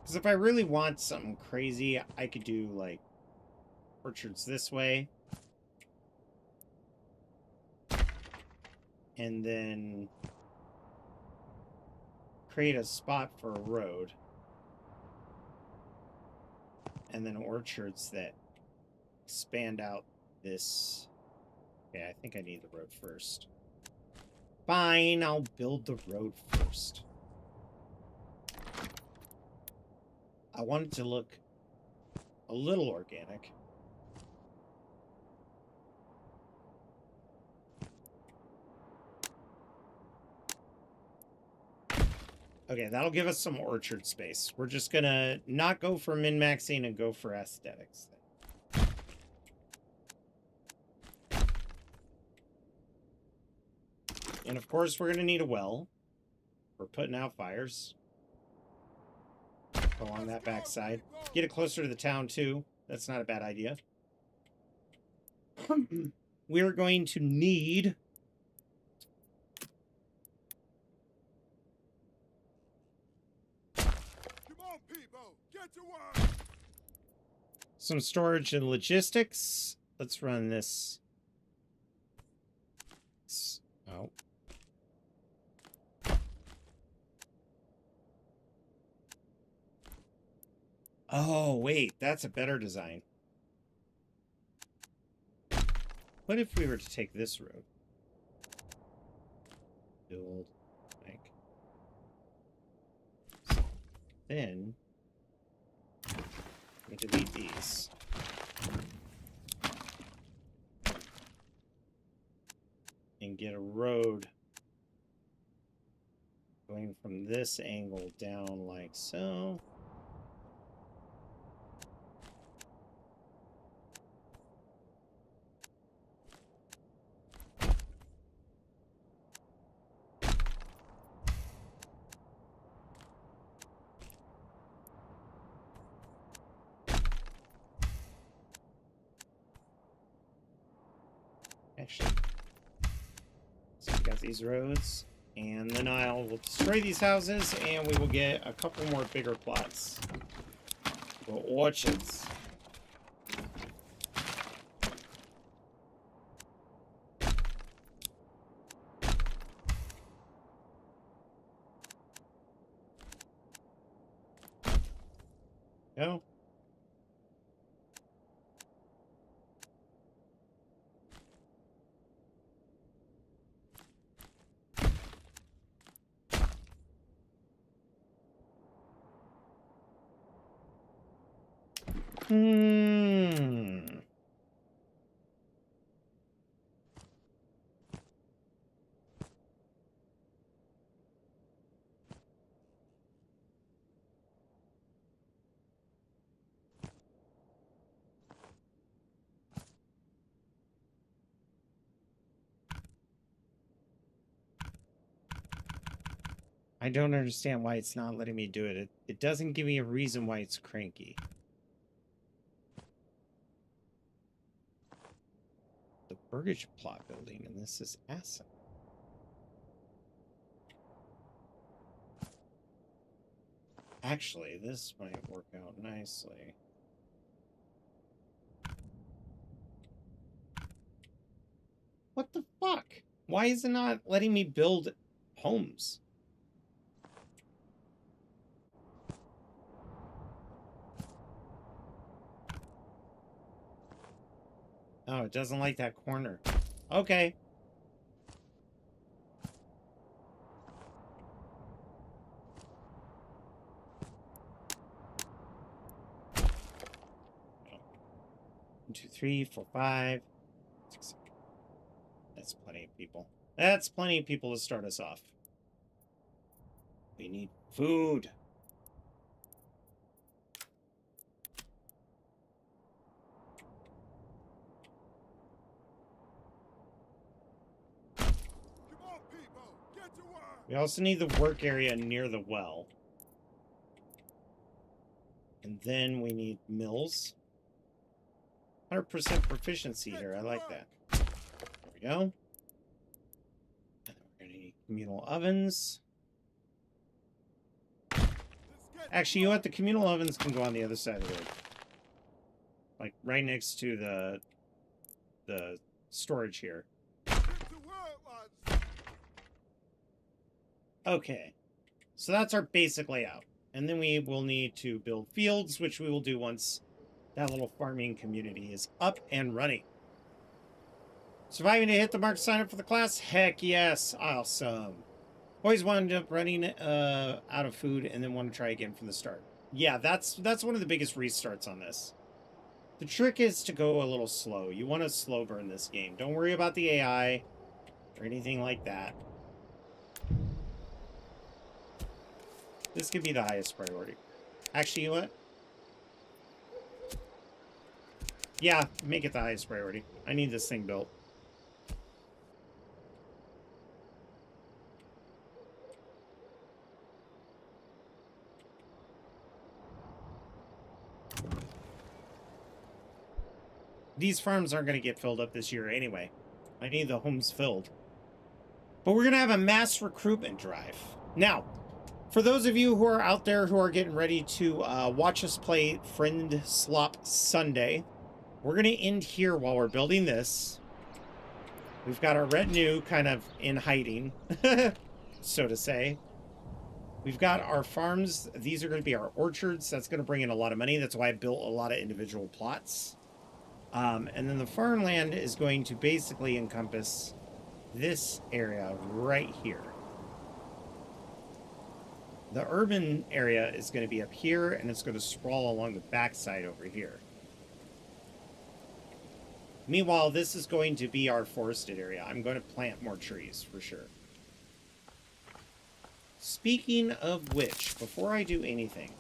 S1: Because if I really want something crazy, I could do, like, orchards this way. And then create a spot for a road. And then orchards that expand out this. Okay, I think I need the road first. Fine, I'll build the road first. I want it to look a little organic. Okay, that'll give us some orchard space. We're just gonna not go for min-maxing and go for aesthetics. And of course, we're gonna need a well. We're putting out fires. Along that backside. Get it closer to the town, too. That's not a bad idea. We're going to need...
S2: Come on, people, get to work.
S1: some storage and logistics. Let's run this. Oh. Oh, wait, that's a better design. What if we were to take this road? Build, like... Then... we delete these. And get a road going from this angle down like so. Actually, so we got these roads, and then I will destroy these houses, and we will get a couple more bigger plots. Or orchards. Go. I don't understand why it's not letting me do it. It doesn't give me a reason why it's cranky. The Burgage plot building, and this is asset. Actually, this might work out nicely. What the fuck? Why is it not letting me build homes? Oh, it doesn't like that corner. Okay. One, two, three, four, 5, 6. That's plenty of people. That's plenty of people to start us off. We need food.
S2: Come on, people, get to work.
S1: We also need the work area near the well. And then we need mills. 100% proficiency here. I like that. There we go. And then we're going to need communal ovens. Actually, you know what? The communal ovens can go on the other side of the road. Like, right next to the storage here. Okay. So that's our basic layout. And then we will need to build fields, which we will do once that little farming community is up and running. Surviving to hit the mark to sign up for the class? Heck yes. Awesome. Always wound up running out of food and then want to try again from the start. Yeah, that's one of the biggest restarts on this. The trick is to go a little slow. You want to slow burn this game. Don't worry about the AI or anything like that. This could be the highest priority. Actually, you know what? Yeah, make it the highest priority. I need this thing built. These farms aren't going to get filled up this year anyway. I need the homes filled. But we're going to have a mass recruitment drive. Now, for those of you who are out there who are getting ready to watch us play Friend Slop Sunday, we're going to end here while we're building this. We've got our retinue kind of in hiding, so to say. We've got our farms. These are going to be our orchards. That's going to bring in a lot of money. That's why I built a lot of individual plots. And then the farmland is going to basically encompass this area right here. The urban area is going to be up here, and it's going to sprawl along the backside over here. Meanwhile, this is going to be our forested area. I'm going to plant more trees, for sure. Speaking of which, before I do anything,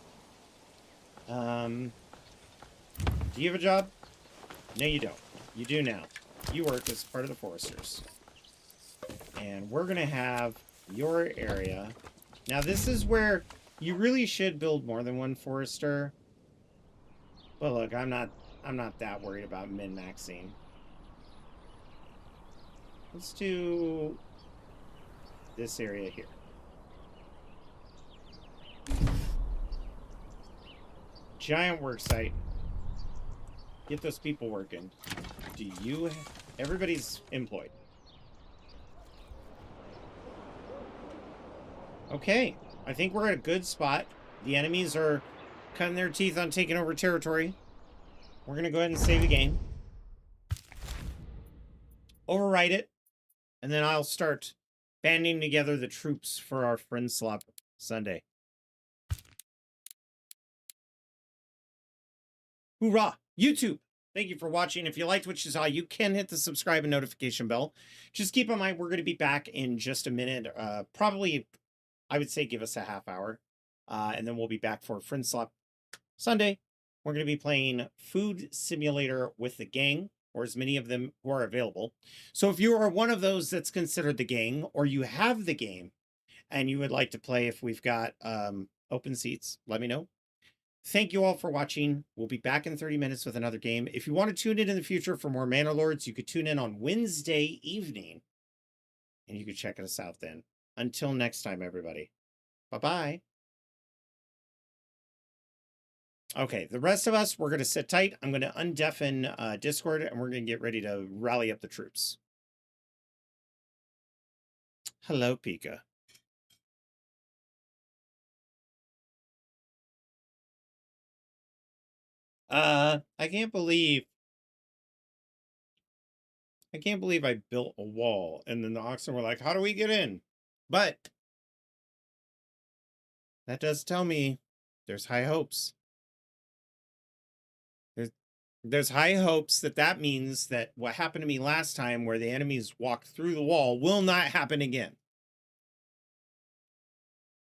S1: do you have a job? No, you don't. You do now. You work as part of the foresters. And we're going to have your area. Now, this is where you really should build more than one forester. But look, I'm not that worried about min-maxing. Let's do this area here. Giant work site. Get those people working. Everybody's employed. Okay. I think we're at a good spot. The enemies are cutting their teeth on taking over territory. We're going to go ahead and save the game. Overwrite it. And then I'll start banding together the troops for our Friend Slop Sunday. Hoorah! YouTube! Thank you for watching. If you liked what you saw, you can hit the subscribe and notification bell. Just keep in mind, we're going to be back in just a minute. Probably, I would say give us a half hour. And then we'll be back for Friend Slop Sunday. We're going to be playing Food Simulator with the gang, or as many of them who are available. So if you are one of those that's considered the gang, or you have the game, and you would like to play if we've got open seats, let me know. Thank you all for watching. We'll be back in 30 minutes with another game. If you want to tune in the future for more Manor Lords, you could tune in on Wednesday evening. And you can check us out then. Until next time, everybody. Bye-bye. Okay, the rest of us, we're going to sit tight. I'm going to undeafen Discord, and we're going to get ready to rally up the troops. Hello, Pika. I can't believe I built a wall, and then the oxen were like, how do we get in? But that does tell me there's high hopes. There's high hopes that means that what happened to me last time where the enemies walked through the wall will not happen again.